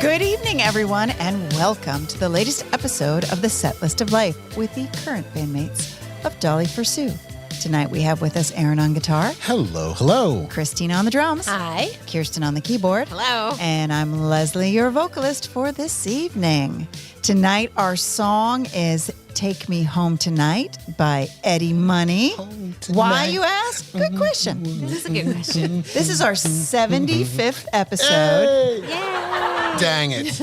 Good evening, everyone, and welcome to the latest episode of the Set List of Life with the current bandmates of Dolly for Sue. Tonight we have with us Aaron on guitar. Hello, hello. Christine on the drums. Hi. Kirsten on the keyboard. Hello. And I'm Leslie, your vocalist for this evening. Tonight our song is Take Me Home Tonight by Eddie Money. Why, you ask? Good question. This is a good question. This is our 75th episode. Yay. Dang it.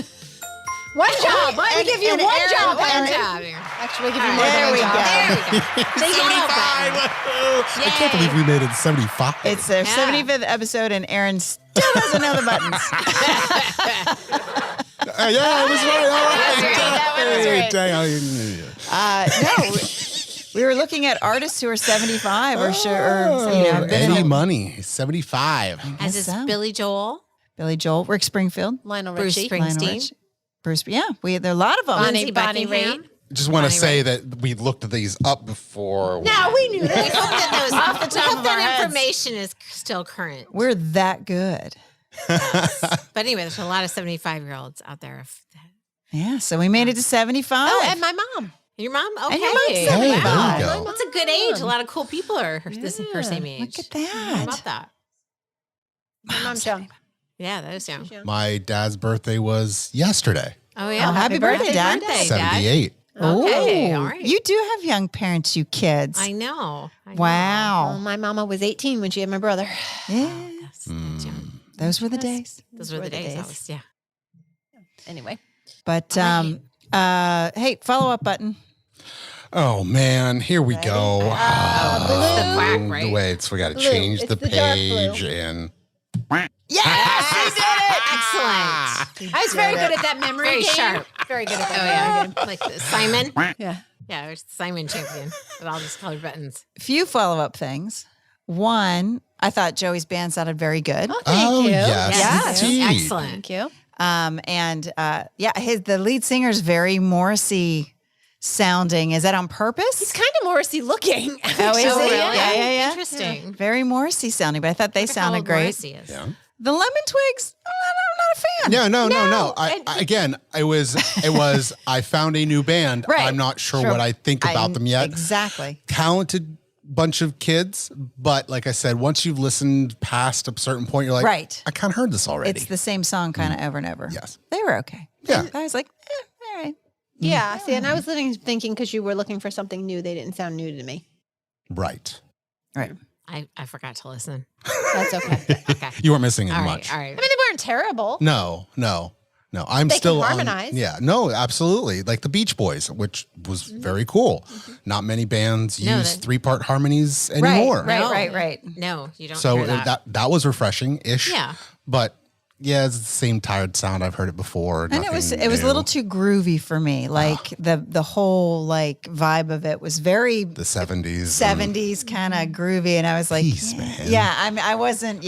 One job. Why don't we give you one job? One job. Actually, give you more There than we one go. job. There we go. 75. Woohoo. I can't believe we made it 75. It's their 75th episode, and Aaron still doesn't know the buttons. Yeah, I was right. All right. That one was right. Dang, No, we were looking at artists who are 75 or Eddie Money, 75. As is so. Billy Joel, Billy Joel, Rick Springfield, Lionel Bruce Richie. Lionel Springsteen, Rich, Bruce. Yeah, there are a lot of them. Lindsey Bonnie Buckingham. Just want to Bonnie say that we looked these up before. No, we knew that. We hope that, Off the top of our that heads. information is still current. We're that good. But anyway, there's a lot of 75-year-olds out there. Yeah, so we made it to 75. Oh, and my mom. Your mom? Okay. And your mom's Hey, there you go. That's a good age. A lot of cool people are her same age. Look at How that. about that? My mom's young. Yeah, that is young. She's young. My dad's birthday was yesterday, Oh, yeah. Oh, happy birthday, Dad. Dad. 78. Okay, Ooh, all right. You do have young parents, you kids. I know. Wow. Well, my mama was 18 when she had my brother. Yeah, That's young. those were the days. Those were the days. I was, yeah. Anyway. But hey, follow-up button. Oh, man. Here we go. The quack, right? The way we got to Blue. change It's the the dark blue. page. And Yes, you did it. Excellent. I was very good at that memory Very game. sharp. Very good at Oh, that memory yeah. Like Simon. game. Yeah. Yeah, there's Simon champion with all these colored buttons. Few follow-up things. One, I thought Joey's band sounded very good. Oh, thank you. yes. Yes. indeed. Excellent. Thank you. The lead singer's very Morrissey sounding. Is that on purpose? He's kind of Morrissey looking. Oh, is Oh, it? really? Yeah. Interesting. Very Morrissey sounding, but I thought they Wonder how sounded old great. Morrissey is. Yeah. The Lemon Twigs, I'm not a fan. No. I found a new band. Right. I'm not sure what I think about them yet. Exactly. Talented bunch of kids, but like I said, once you've listened past a certain point, you're like, Right. I kind of heard this already. It's the same song kind of over and over. Yes. They were okay. Yeah. I was like, all right. Yeah. See, and I was thinking because you were looking for something new, they didn't sound new to me. Right. Right. I forgot to listen. That's okay. Okay. You weren't missing All much. right. All I right. mean, they weren't terrible. No. I'm They still can on. harmonize. Yeah. No, absolutely. Like the Beach Boys, which was very cool. Not many bands No, use they- 3-part harmonies anymore. Right. No, you don't So hear that. that was refreshing-ish. Yeah. But yeah, it's the same tired sound. I've heard it before. And it was Nothing a new. little too groovy for me. Like the whole like vibe of it was very the 70s. 70s kind of groovy, and I was like, Peace, man. yeah, I was not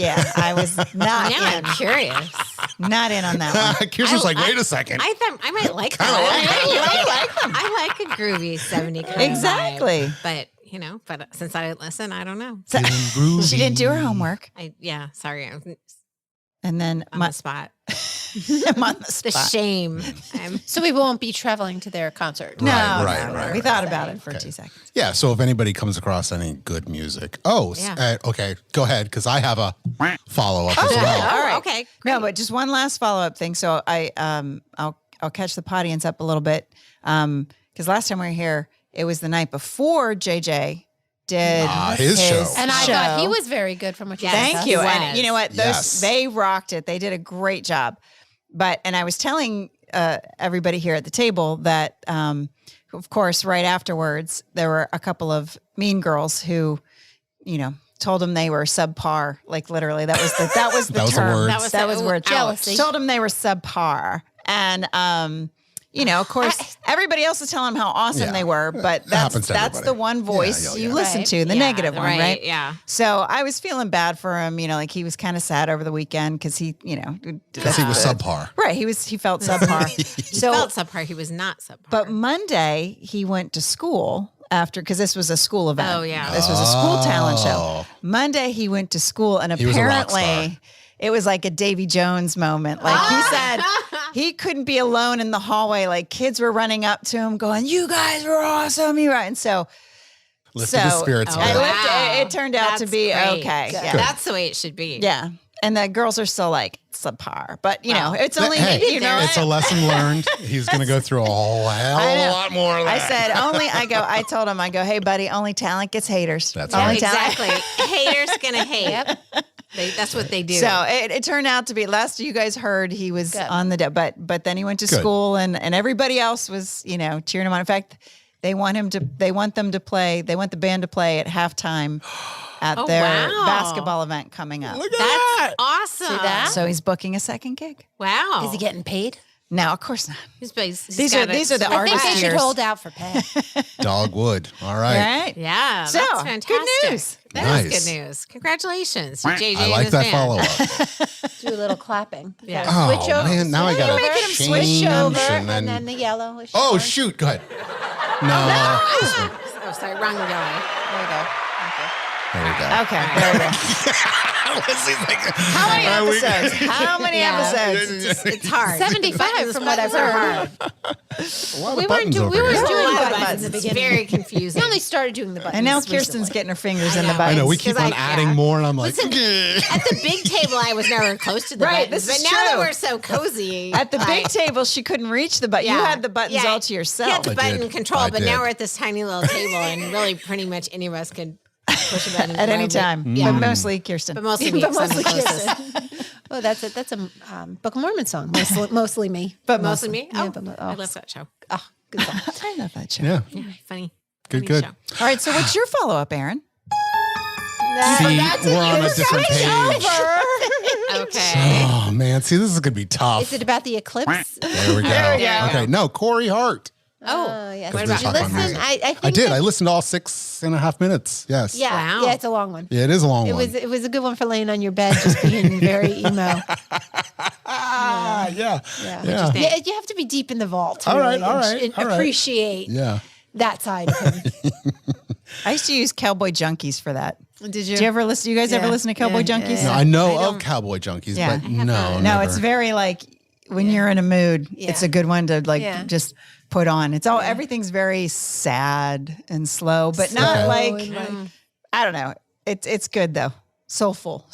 Now I'm curious. not in on that one. Kirsten's like, wait a second. I thought I might like Kinda that. like I like them. I like a groovy 70 kind Exactly. of vibe. But since I didn't listen, I don't know. Feeling groovy. She didn't do her homework, Sorry, I'm and then on the spot. I'm on the The spot. shame. So we won't be traveling to their concert. No, Right. we thought about it for 2 seconds. Yeah, so if anybody comes across any good music, Yeah. okay, go ahead, because I have a follow-up as well. All right. Okay. No, but just one last follow-up thing. So I'll catch the audience up a little bit because last time we were here, it was the night before JJ did his show. And I show. thought he was very good from what you Yes. said. Thank you. He And was. you know what? Yes. They rocked it. They did a great job. And I was telling everybody here at the table that, of course, right afterwards, there were a couple of mean girls who, told them they were subpar. Like literally, that was the That was the term. word. That was word. Jealousy. Told them they were subpar. And of course, everybody else is telling them how awesome Yeah. they were, but happens to that's the everybody. one voice Yeah. you listen Right. to, the negative one, right? Yeah. So I was feeling bad for him, like he was kind of sad over the weekend because he, Because he was subpar. right. He felt subpar. He felt subpar. He was not subpar. But Monday he went to school because this was a school event. Oh, yeah. This was a school talent show. Oh. Monday he went to school and He was a rock apparently star. it was like a Davy Jones moment. Like he said, he couldn't be alone in the hallway. Like kids were running up to him going, you guys were awesome. You right. And so Lifted his spirits. I a bit. Wow. it turned out to That's be great. okay. Good. Yeah. That's the way it should be. Yeah. And the girls are still like subpar, but you know, it's only, Hey, you know, it's a lesson learned. He's going to go through a whole hell of a lot more of that. I said I told him, hey buddy, only talent gets haters. That's Only right. talent- Exactly. Haters gonna hate. That's what they do. So it turned out to be last you guys heard he was on the but then he went to Good. school and everybody else was, you know, cheering him on. In fact, they want the band to play at halftime at their basketball event coming up. Look at That's that. awesome. See that? So he's booking a second gig. Wow. Is he getting paid? No, of course not. These are the I artist think they should years. hold out for pay. Dogwood. All right. Right? Yeah, So, that's good fantastic. news. That is Nice. good news. Congratulations, JJ. I and like his that band. follow-up. Do a a little clapping. Yeah. Oh, Switch over. man. Now I got making to him change Switch over, and and then the yellow. is Oh, yours. shoot. Go ahead. No. This one. Oh, sorry, wrong guy. There you go. There we go. Okay, there we go. Leslie's like, How many episodes? How many episodes? It's hard. 75 from what I've heard. A lot We of weren't buttons do- over we here. weren't doing A lot of buttons in buttons. the It's beginning. very confusing. We only started doing the buttons. And now recently. Kirsten's getting her fingers in I the know. I buttons. know. We keep 'Cause on adding more, and I'm like, Listen, at the big table, I was never close to the Right, buttons. this But is now that true. we're so cozy. At the big table, she couldn't reach the button. You Yeah. had the buttons Yeah. all to yourself. You had the I button did. control, I but did. now we're at this tiny little table, and really pretty much any of us could push a button at any but- time, Yeah. but mostly Kirsten. But mostly me, But 'cause I'm the mostly closest. Kirsten. Oh, that's a Book of Mormon song. Mostly me. but Mostly me? Yeah, Oh, but I love that show. Oh, good song. I love that show. yeah. Yeah, funny. Good, funny good. show. All right, so what's your follow up, Aaron? See, we're on a different page. Okay. Oh, man. See, this is going to be tough. Is it about the eclipse? There we go. There we go. Okay. No, Corey Hart. Oh, yes. What Did about you talk on listen? music? I think I did. that- I listened to all 6.5 minutes. Yes. yeah, Wow. yeah, it's a long one. Yeah, it is a long It one. was a good one for laying on your bed, just being very emo. Yeah. Yeah. Yeah. Yeah, you have to be deep in the vault to All right, really all right, and all right. appreciate Yeah. that side of him. I used to use Cowboy Junkies for that. Did you? Do you ever listen? You guys ever Yeah. listen to Cowboy Yeah, Junkies? yeah, No, I know of Cowboy Junkies, Yeah. but no. No, never. it's very like when you're in a mood, it's Yeah. a good one to like Yeah. just put on. It's all everything's very sad and slow, but not Okay. like and I don't know. It's good though. Soulful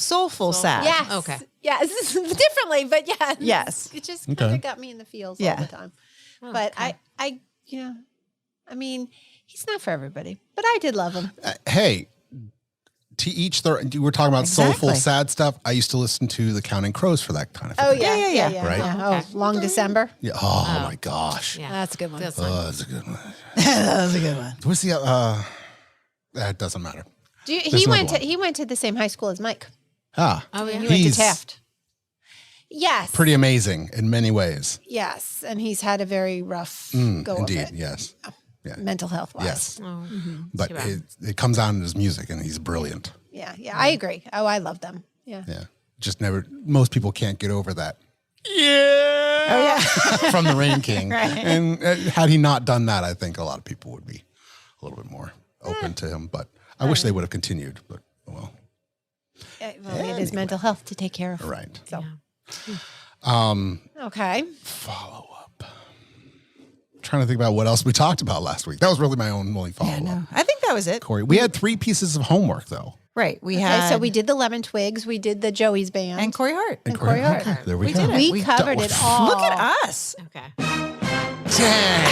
sad. Yes. Okay. Yes. Differently, but yeah. Yes. It just Okay. kind of got me in the feels all Yeah. the time. But I mean, he's not for everybody, but I did love him. Hey, to each their. You were talking about soulful, Exactly. sad stuff. I used to listen to the Counting Crows for that kind of thing. Oh yeah, Yeah. Right. Oh, Long December. Yeah. Oh, my gosh. Yeah. That's a good one. That's Oh, that's a good one. That was a good one. What's the that doesn't matter. He another went to the same high school as Mike. Ah. Oh, yeah. He went to He's Taft. Yes. pretty amazing in many ways. Yes, and he's had a very rough go Indeed. of it, Yes. Yeah. mental health wise. Yes. Oh, But too bad. it comes out in his music, and he's brilliant. Yeah, I agree. Oh, I love them. Yeah. Yeah. Just never. Most people can't get over that. Oh yeah. From the Rain King. Right. And had he not done that, I think a lot of people would be a little bit more open to him. But I wish they would have continued. But well, Well, it is mental health to take care of. right. So Um, okay. follow up. Trying to think about what else we talked about last week. That was really my only follow up. No, I think that was it. Corey, we had 3 pieces of homework though. Right. We Okay, had so we did the Lemon Twigs, we did the Joey's band, and Corey Hart. and Corey Hart. Okay, there we, We go. did it. We We covered it all. Look at us. Okay. Dang.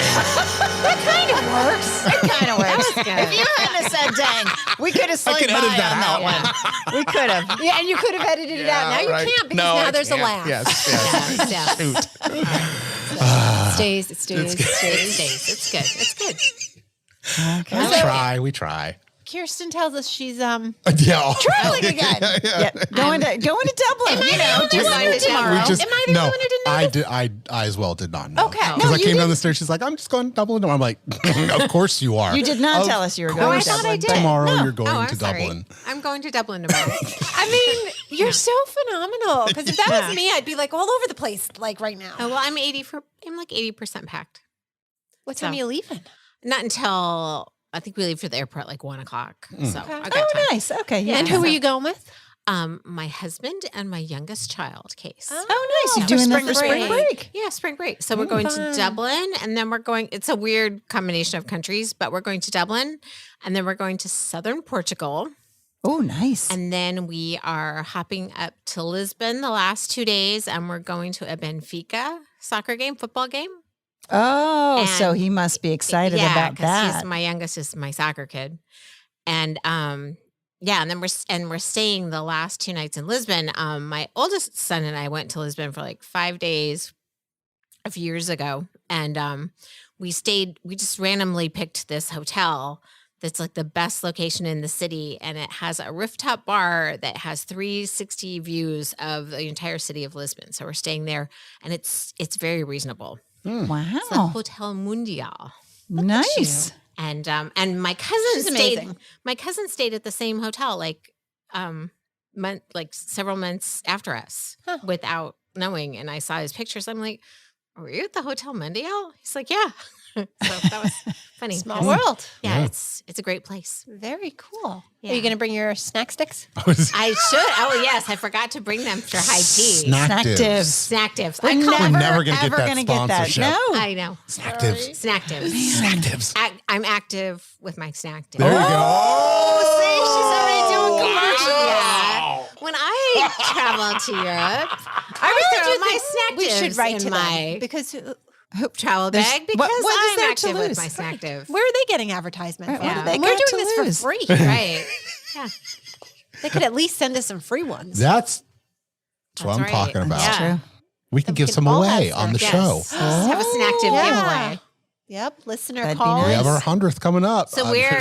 Kind of works. It kind of works. good. If you hadn't have said "dang," we could have slid could by edit on that that out. one. We could have. Yeah, and you could have edited it out. Now you right. can't because No, now I there's a can't. laugh. Yes, yes. Yeah. Shoot. It stays. It stays. It It stays. stays. It's good. It's good. We try. Kirsten tells us she's Yeah. Traveling again. Yeah. Going to Dublin. You know, just going to tomorrow. We just, Am I the no, only one who didn't know I this? did. I as well did not know. Okay. Because No, I you came down didn't. the stairs. She's like, I'm just going to Dublin tomorrow. I'm like, of course you are. You did not Of tell us you were course going to Dublin. did. Tomorrow No. you're going Oh, I'm to sorry. Dublin. I'm going to Dublin tomorrow. I mean, you're so phenomenal. Because if that was me, I'd be like all over the place, like right now. Oh, well, I'm like 80% packed. What time so- are you leaving? Not until I think we leave for the airport like 1:00. So I got Oh, time. nice. Okay. Yeah. And who are you going with? My husband and my youngest child, Case. Oh, nice. You're For doing that spring for spring break. break. Yeah, spring break. So we're going to Dublin, and then we're going. It's a weird combination of countries, but we're going to Dublin, and then we're going to southern Portugal, Oh, nice. and then we are hopping up to Lisbon the last 2 days, and we're going to a Benfica football game. Oh, so And- he must be excited about that. My youngest is my soccer kid, and yeah, and then we're staying the last 2 nights in Lisbon. My oldest son and I went to Lisbon for like 5 days a few years ago, and we just randomly picked this hotel that's like the best location in the city, and it has a rooftop bar that has 360 views of the entire city of Lisbon. So we're staying there, and it's very reasonable. Wow. It's the Hotel Mundial. Nice. And my cousin She's stayed. amazing. My cousin stayed at the same hotel like several months after us without knowing. And I saw his pictures. I'm like, "Were you at the Hotel Mundial?" He's like, "Yeah." So that was funny. Small world. Yeah, Yeah. it's a great place. Very cool. Yeah. Are you going to bring your snack sticks? I should. Oh yes, I forgot to bring them for high tea. Snacktives. Snacktives. We're I call them. never gonna get ever that gonna get that. sponsorship. No. I know. Snacktives. Snacktives. Snacktives. I'm active with my Snacktives. There you go. Oh, see, she's already doing commercials. Yeah. When I travel to Europe, I really throw do my think we should Snacktives write in to my them because travel There's- bag because what is I'm there to active with lose? my Snacktive. where are they getting advertisement? Right, from? what do they And we're got doing to this lose? for free. Right. Yeah. They could at least send us some free ones. That's what I'm That's right. talking about. Yeah. True. We can give can some all away have on the Yes. show. Have a Snacktive Yeah. giveaway. Yep. Listener That'd be calls. We nice. have our 100th coming up. So where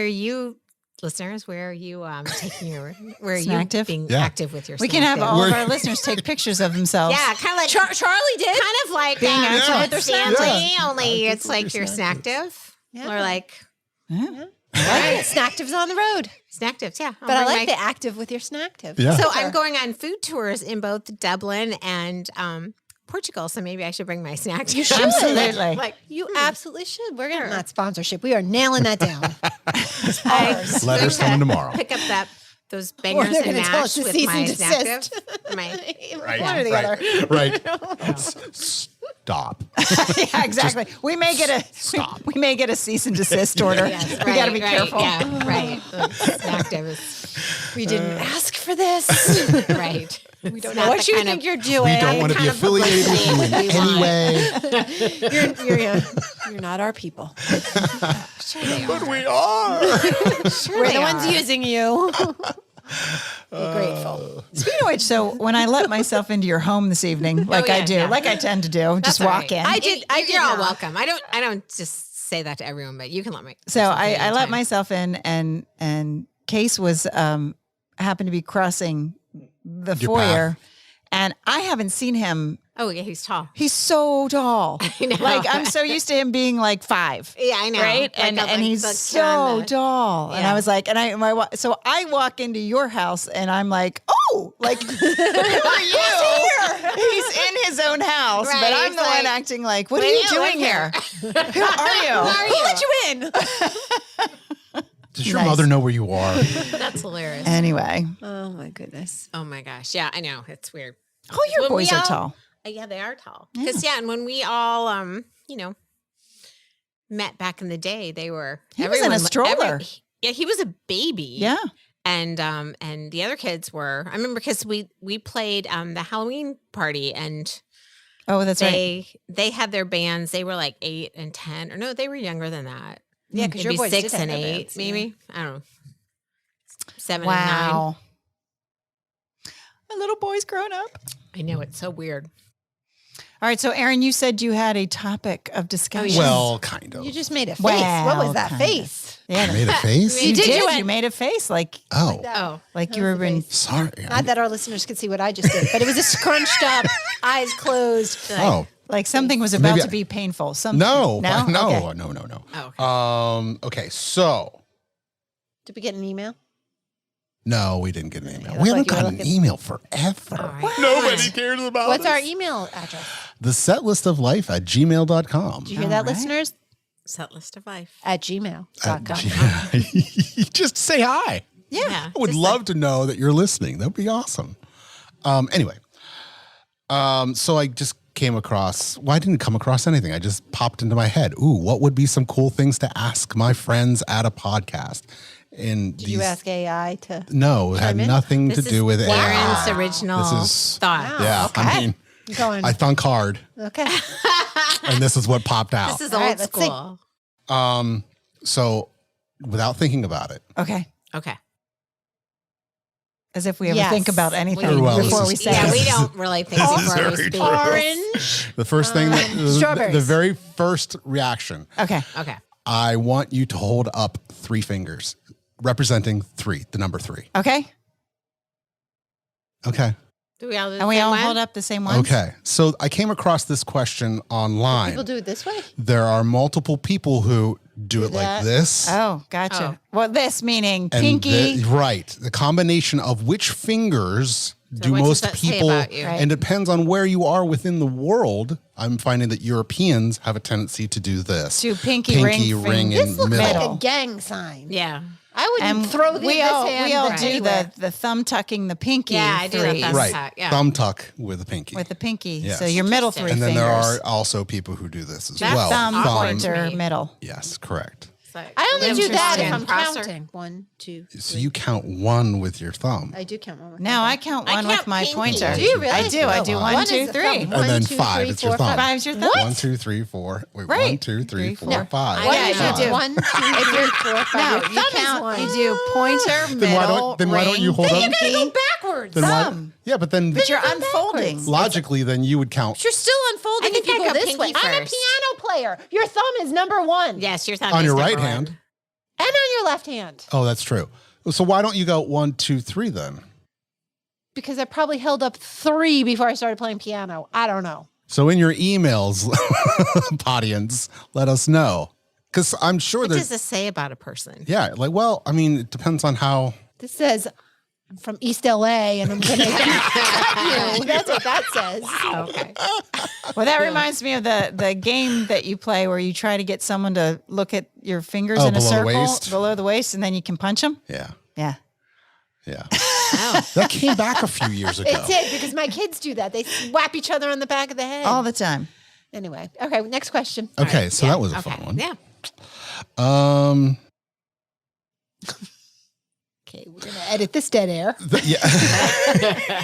are you listeners, where are you taking your where are you Snacktive? being Yeah. active with your We can have Snacktive? all of We're- our listeners take pictures of themselves. Yeah, kind of like Charlie did. kind of like Being active with their Stanley, only Active it's with like your your Snacktive. Yeah. Or like Yeah. Right. Snacktives on the road. Snacktives, yeah. But I like the active with your snacktive. Yeah. So Sure. I'm going on food tours in both Dublin and Portugal. So maybe I should bring my snacks. You should. Absolutely. Like You absolutely should. We're getting that sponsorship. We are nailing that down. Letters coming tomorrow. pick up those Or bangers they're and going to tell us mash to with cease my and Snacktive. desist. My, One or the other. Right. Stop. Yeah, exactly. We may get a stop. We may get a cease and desist order. yes, We got to be right, careful. Yeah, right. Snacktive is We didn't ask for this. right. We don't know what you think you're doing. We don't want to be kind of affiliated with you in publicity we any want. way. You're not our people. Sure they are. But we are. Sure We're they the ones are. using you. Be grateful. Speaking of which, so when I let myself into your home this evening, like I yeah, do, yeah. like I tend to do, just That's all walk right. in. I did You're all not. welcome. I don't just say that to everyone, but you can let me. So I let myself in, and Case was happened to be crossing the Your foyer, and I haven't seen him. Oh yeah, he's tall. He's so tall. I know. Like I'm so used to him being like 5. Yeah, I know. Right, Like and he's the so kind of- tall, and I Yeah. was like, so I walk into your house, and I'm like, oh, like who are you? He's in his own house, Right, but I'm it's the one like, acting like, what are "Where you do you doing live here? Who are you? Who let you in? Does your Nice. mother know where you are? That's hilarious. Anyway, Oh my goodness. Oh my gosh. Yeah, I know. It's weird. oh, your When we boys are all- tall. Yeah, they are tall. Because and when we all met back in the day, they were He was in a everyone- stroller. yeah, he was a baby. Yeah. And the other kids were. I remember because we played the Halloween party and Oh, that's right. they had their bands. They were like 8 and 10, or no, they were younger than that. Yeah, because your Maybe boys 6 did have and their 8, bands, yeah. maybe. I don't know. 7 and 9. Wow. My little boy's grown up. I know, it's so weird. All right. So, Erin, you said you had a topic of discussion. Well, kind of. You just made a face. Well, what was that kinda. face? yeah, I made a face? you did, did. you You, went- made a face like Oh, Oh, you were That was a been. face. sorry. Not that our listeners could see what I just did, but it was a scrunched up, eyes closed. Oh, Like something was about Maybe to I- be painful. Something. no. No. No, Okay. no. Oh, Okay, so Did we get an email? no, we didn't get an email. look We haven't like you were gotten an looking- email forever. all right. Nobody cares about What's us. our email address? The setlistoflife@gmail.com. Did you hear that, All right. listeners? Set list of life. At gmail.com. Just say hi. Yeah. I would love to know that you're listening. That'd be awesome. Anyway, so I just came across, well, I didn't come across anything. I just popped into my head. Ooh, what would be some cool things to ask my friends at a podcast? And Did you ask AI to? No, it had nothing to do with Aaron's AI. original thought. Wow. Yeah, Okay. I mean, Going. I thunk hard, Okay. and this is what popped out. This is All old right, let's see. school. So without thinking about it, Okay. Okay. As if we ever Yes. think about anything Well, before this we is- say Yeah, it. we don't really think This is before we very speak. true. Orange. the first thing, strawberries. the very first reaction, Okay. Okay. I want you to hold up 3 fingers, representing 3, the number 3. Okay. Okay. Do we all do the And we same all one? hold up the same ones? Okay. So I came across this question online. People do it this way. There are multiple people who do it like that. this. Oh, gotcha. Well, this meaning and pinky. right. The combination of which fingers do what does most that say people, about you? Right. and depends on where you are within the world. I'm finding that Europeans have a tendency to do this. Do pinky ring ring finger. in This looks middle. like Middle. a gang sign. Yeah. I wouldn't throw this we all hand do anywhere. the thumb tucking the pinky Yeah, I do the 3 thumb Right. tuck, yeah. Thumb tuck with a pinky. with the pinky. Yes. So your middle 3 and then fingers. there are also people who do this as That's well. thumb, awkward. pointer, Me. middle. Yes, correct. I only do that if I'm Crosser. counting. 1, 2, 3. So you count 1 with your thumb. I do count one. with No, my I count I one count with my pinky. pointer. Do you really? I do. I do Oh, 1, one 2, is the 3. thumb. And then 1, 2, 5, 3, it's your 4, thumb. 5. Five's your thumb. 1, 2, 3, 4. Wait, Right. 1, 2, 3, 4, No. 5. What Yeah, did yeah. you do? 1, 2, 3, 4, 5. No, Your you thumb is count. one. You do pointer, middle, then why don't you hold ring, up- You gotta pinky. go backwards. Then why- Thumb. yeah, but then But you're go unfolding. backwards. logically, then you would count You're still unfolding I think if you I go go this way. pinky I'm a first. piano player. Your thumb is number 1. Yes, your thumb on is your number right one. hand. And on your left hand. Oh, that's true. So why don't you go 1, 2, 3 then? Because I probably held up 3 before I started playing piano. I don't know. So in your emails, audience, let us know. Because I'm sure What that, does this say about a person? yeah, like, well, I mean, it depends on how. This says I'm from East LA and I'm going to you. That's what that says. Okay. Well, that reminds me of the game that you play where you try to get someone to look at your fingers Oh, in a below the circle waist? below the waist, and then you can punch them. Yeah, Yeah. yeah. Oh. That came back a few years ago. It did because my kids do that. They whap each other on the back of the head. All the time. Anyway. Okay, next question. Okay, so Yeah, that was a okay. fun one. Yeah. Okay, we're going to edit this dead air. Yeah.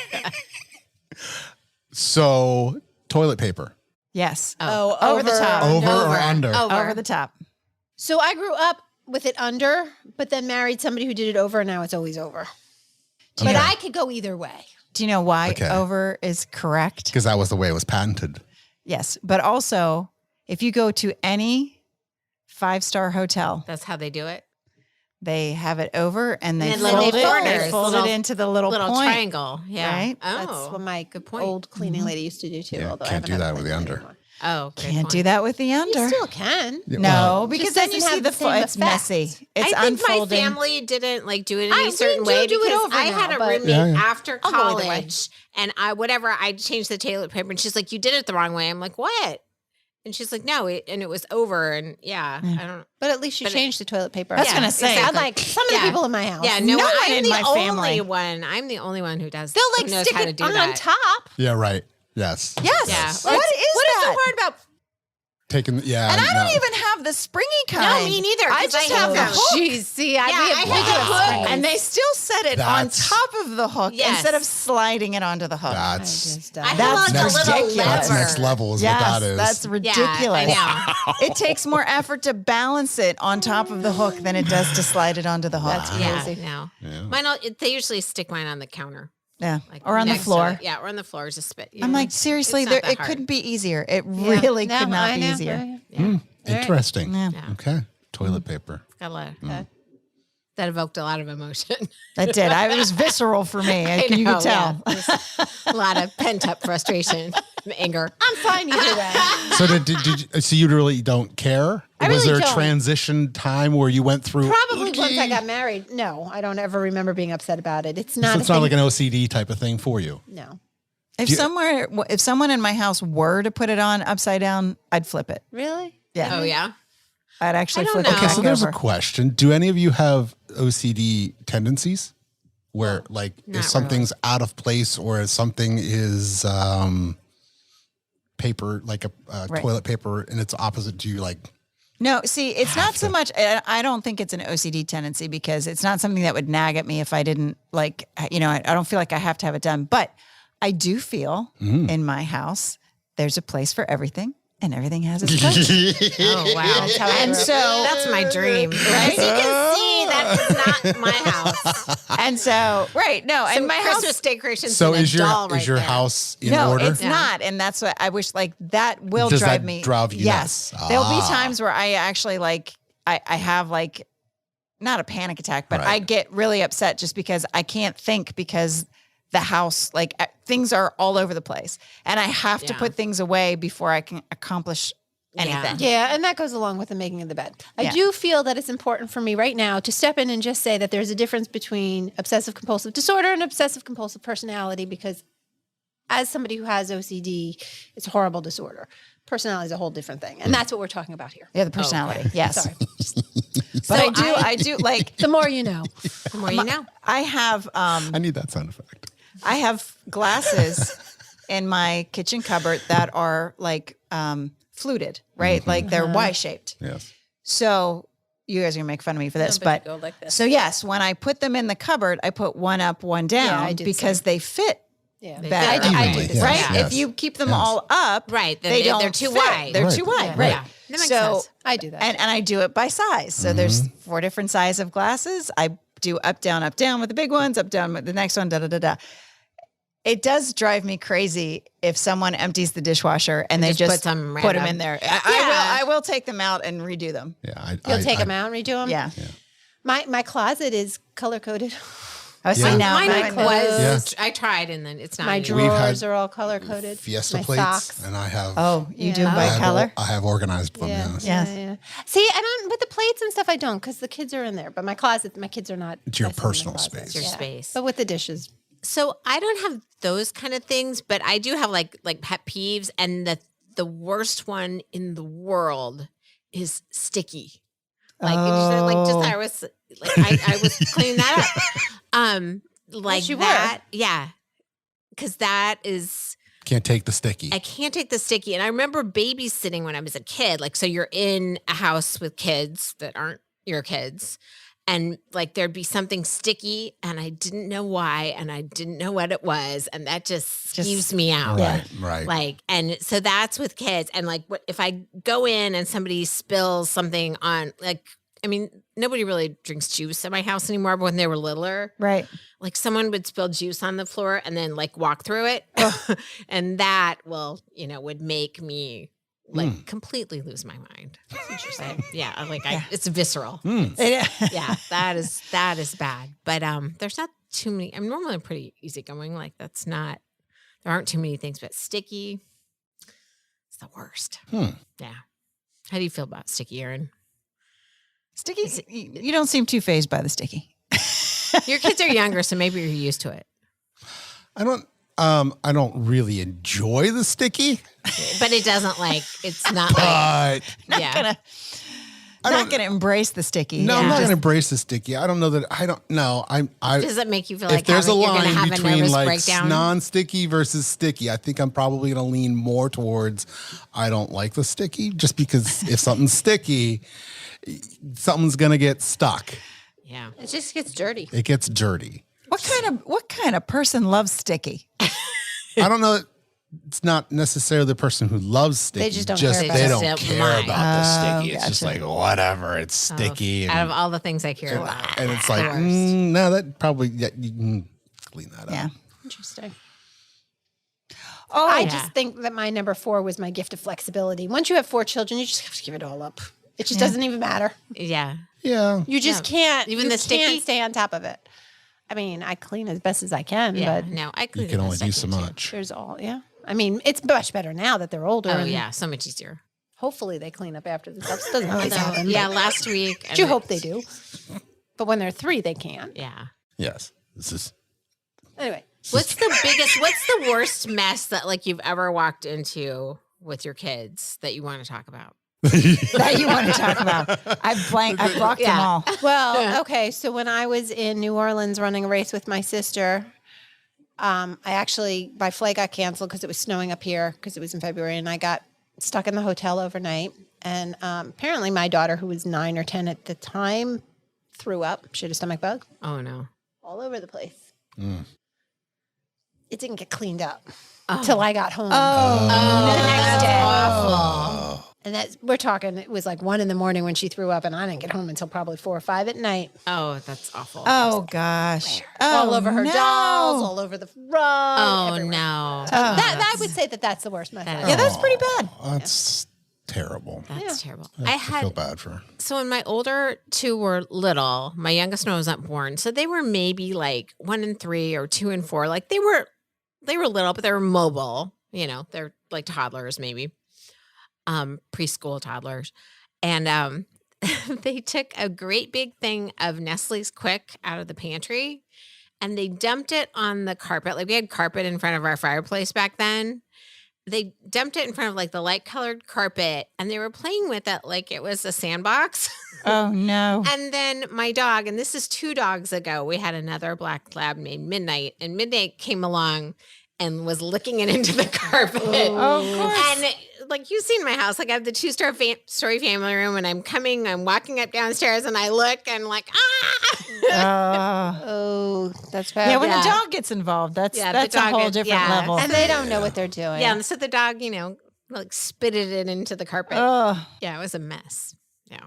So toilet paper, Yes. Oh, over the top. over or under? Over the top. So I grew up with it under, but then married somebody who did it over, and now it's always over. But Okay. I could go either way. Do you know why Okay. over is correct? Because that was the way it was patented. Yes. But also, if you go to any 5-star hotel, That's how they do it. they have it over and they And fold then they it, fold they it. fold Little- it into the little point. triangle. Yeah. Right? Oh. That's what my good point. old cleaning lady used to do too. Yeah, although I can't haven't do had that with a the cleaning under. lady anymore. Oh, good Can't point. do that with the under. You still can. Yeah, No, well, because Just then you doesn't see have the the same it's effect. messy. It's I think unfolding. my family didn't like do it We any certain do way do it because over I now, had a but- roommate Yeah, yeah. after I'll go either way. college, and I changed the toilet paper, and she's like, "You did it the wrong way." I'm like, "What?" And she's like, "No," and it was over, and I don't. But at least you But it- changed the toilet paper. I was Yeah, gonna say, exactly. Unlike some of the Yeah. people in my house. Yeah, no, No one I'm in the my only family. one. I'm the only one who does. They'll who like knows stick how to it do on that. top. yeah, right. Yes. Yes. Yeah. What is What is that? so hard about? Taking, yeah. And I no. don't even have the springy No, kind. me neither. I 'cause just I have the them. hook. Jeez, see, Yeah, we I have have looked the at hook. springs. And they still set it on That's- top of the hook Yes. instead of sliding it onto the hook. That's I have That's like a little ridiculous. that's lever. next level is Yes, what that is. that's Yeah, ridiculous. I know. It takes more effort to balance it on top of the hook than it does to slide it onto the hook. That's Yeah, crazy. no. Yeah. Mine. They usually stick mine on the counter, yeah. like Or on the next to floor. it. Yeah, or on the floor. Just spit. I'm like, seriously, It's there, not that it hard. couldn't be easier. It Yeah. really No, could not I be know. easier. Yeah, Interesting. Yeah. Yeah. Okay. Toilet paper. got a lot. That evoked a lot of emotion. That did. It was visceral for me. You know, could tell. yeah. Just a lot of pent up frustration, and anger. I'm fine either way. So so you really don't care? I Was really there a don't. transition time where you went through? Probably once I got married. No, I don't ever remember being upset about it. It's not. So a it's not thing. like an OCD type of thing for you. No, If someone in my house were to put it on upside down, I'd flip it. really. Yeah. Oh yeah. I'd actually I don't flip know. it Okay, back so there's over. a question. Do any of you have OCD tendencies where like Not if something's out of place or if something is paper, like a Right. toilet paper and it's opposite to you, like, No, see, it's not so much. I don't think it's an OCD tendency because it's not something that would nag at me if I didn't like. I don't feel like I have to have it done. But I do feel in my house there's a place for everything, and everything has its place. Oh wow! And so That's my dream, right? You can see that is not my house. and so right, no, and Some my Christmas house. decorations. so and a is your doll right is your there. house in No, order? it's not, and that's what I wish. Like that will Does drive that me. drive you yes, nuts? there'll be Ah. times where I actually like I have like not a panic attack, but Right. I get really upset just because I can't think because the house like things are all over the place, and I have to Yeah. put things away before I can accomplish anything. Yeah, and that goes along with the making of the bed. I Yeah. do feel that it's important for me right now to step in and just say that there's a difference between obsessive compulsive disorder and obsessive compulsive personality because as somebody who has OCD, it's a horrible disorder. Personality is a whole different thing. And that's what we're talking about here. Yeah, the personality. Yes, Sorry. but I do like. The more you know. The more you know. I have I need that sound effect. I have glasses in my kitchen cupboard that are like fluted, right? Like they're Y shaped. Yes. So you guys are gonna make fun of me for this, but but you go like this. so yes, when I put them in the cupboard, I put one up, one down I do the because they fit Yeah. better. I do Evenly, the yes, same. right? yes, If you keep them yes. all up, Right, then they they're don't too fit. wide. They're Right. too wide, Yeah. right? Yeah, that makes so, sense. I do that. and I do it by size. So there's 4 different sizes of glasses. I do up, down with the big ones, up, down with the next one, da da da da. It does drive me crazy if someone empties the dishwasher and they just just put some put them random- in there. Yeah. I will take them out and redo them. Yeah. You'll take them out and redo them? Yeah. My closet is color coded. I was Yeah. saying now. Mine mine was. Yeah. I tried, and then it's not. My anymore. We've had drawers are all color coded. Fiesta My plates, socks. and I have. Oh, you do Yeah. by I have, color? I have organized them. Yeah, Yes. Yes. yeah. See, I don't with the plates and stuff. I don't because the kids are in there. But my closet, my kids are not. It's your messing in the personal closet. space. It's your space. But with the dishes, So I don't have those kind of things, but I do have like pet peeves, and the worst one in the world is sticky. Like just I was like I was cleaning that up. Like you were. that, yeah, because that is. Can't take the sticky. I can't take the sticky. And I remember babysitting when I was a kid. Like, so you're in a house with kids that aren't your kids. And like there'd be something sticky and I didn't know why and I didn't know what it was. And that just skeeves me out. Right. Right. Like, and so that's with kids. And like, what if I go in and somebody spills something on, like, I mean, nobody really drinks juice at my house anymore, but when they were littler, Right. like someone would spill juice on the floor and then like walk through it. And that will, would make me like completely lose my mind. That's interesting. Yeah. Like it's visceral. It- Yeah. That is bad. But there's not too many. I'm normally pretty easygoing. Like there aren't too many things, but sticky, it's the worst. Yeah. How do you feel about sticky, Erin? Sticky. You don't seem too phased by the sticky. Your kids are younger, so maybe you're used to it. I don't really enjoy the sticky, But it doesn't it's not like, but yeah. Not gonna embrace the sticky. no, I'm Yeah. not going to embrace the sticky. I don't know that. I don't know. I Does it make you feel like if there's a you're going to line have a between nervous like breakdown? non-sticky versus sticky, I think I'm probably going to lean more towards I don't like the sticky, just because if something's sticky, something's going to get stuck. Yeah. it just gets dirty. It gets dirty. What kind of person loves sticky? I don't know. It's not necessarily the person who loves sticky. They just don't care about they it. don't Just care mind. about the sticky. It's gotcha. just like whatever. It's sticky, Out of and, all the things I care about. and it's like worst. no, that probably you can clean that Yeah. up. Interesting. Oh, I yeah. just think that my number 4 was my gift of flexibility. Once you have 4 children, you just have to give it all up. It just doesn't even matter. Yeah. Yeah. You just can't. Even you the sticky? can't stay on top of it. I mean, I clean as best as I can, Yeah. but No, I You clean can it only the do so second, too. much. there's all, yeah. I mean, it's much better now that they're older. Oh, and yeah. So much easier. Hopefully they clean up after themselves. Doesn't always Although, happen. yeah, but last week. you hope they do. But when they're 3, they can't. Yeah. Yes. This is Anyway, What's the worst mess that like you've ever walked into with your kids that you want to talk about? that you want to talk about? I've blocked them all. Well, okay. So when I was in New Orleans running a race with my sister, my flight got canceled because it was snowing up here because it was in February, and I got stuck in the hotel overnight. And apparently my daughter, who was 9 or 10 at the time, threw up. She had a stomach bug. Oh, no. All over the place. It didn't get cleaned up until I got home. Oh, the next day. Awful. And we're talking, it was like 1 a.m. when she threw up, and I didn't get home until probably 4 or 5 at night. Oh, that's awful. Oh gosh. All over her no. dolls, all over the rug. Oh, everywhere. no. I would say that's the worst mess. That Yeah, that's pretty bad. That's terrible. That's terrible. I feel bad for her. So when my older two were little, my youngest one wasn't born. So they were maybe like 1 and 3 or 2 and 4. Like they were little, but they were mobile. You know, they're like toddlers, maybe preschool toddlers. And they took a great big thing of Nestle's Quick out of the pantry and they dumped it on the carpet. Like we had carpet in front of our fireplace back then. They dumped it in front of like the light colored carpet and they were playing with it like it was a sandbox. Oh no. And then my dog, and this is 2 dogs ago, we had another black lab named Midnight, and Midnight came along and was licking it into the carpet. Oh, of course. And like you've seen my house, like I have the 2-story family room and I'm walking up downstairs and I look and like, Oh, that's bad. Yeah, when the dog gets involved, that's a dog whole gets- different yeah. level. And they don't know what they're doing. Yeah, and so the dog, like spitted it into the carpet. Oh, Yeah, it was a mess. Yeah.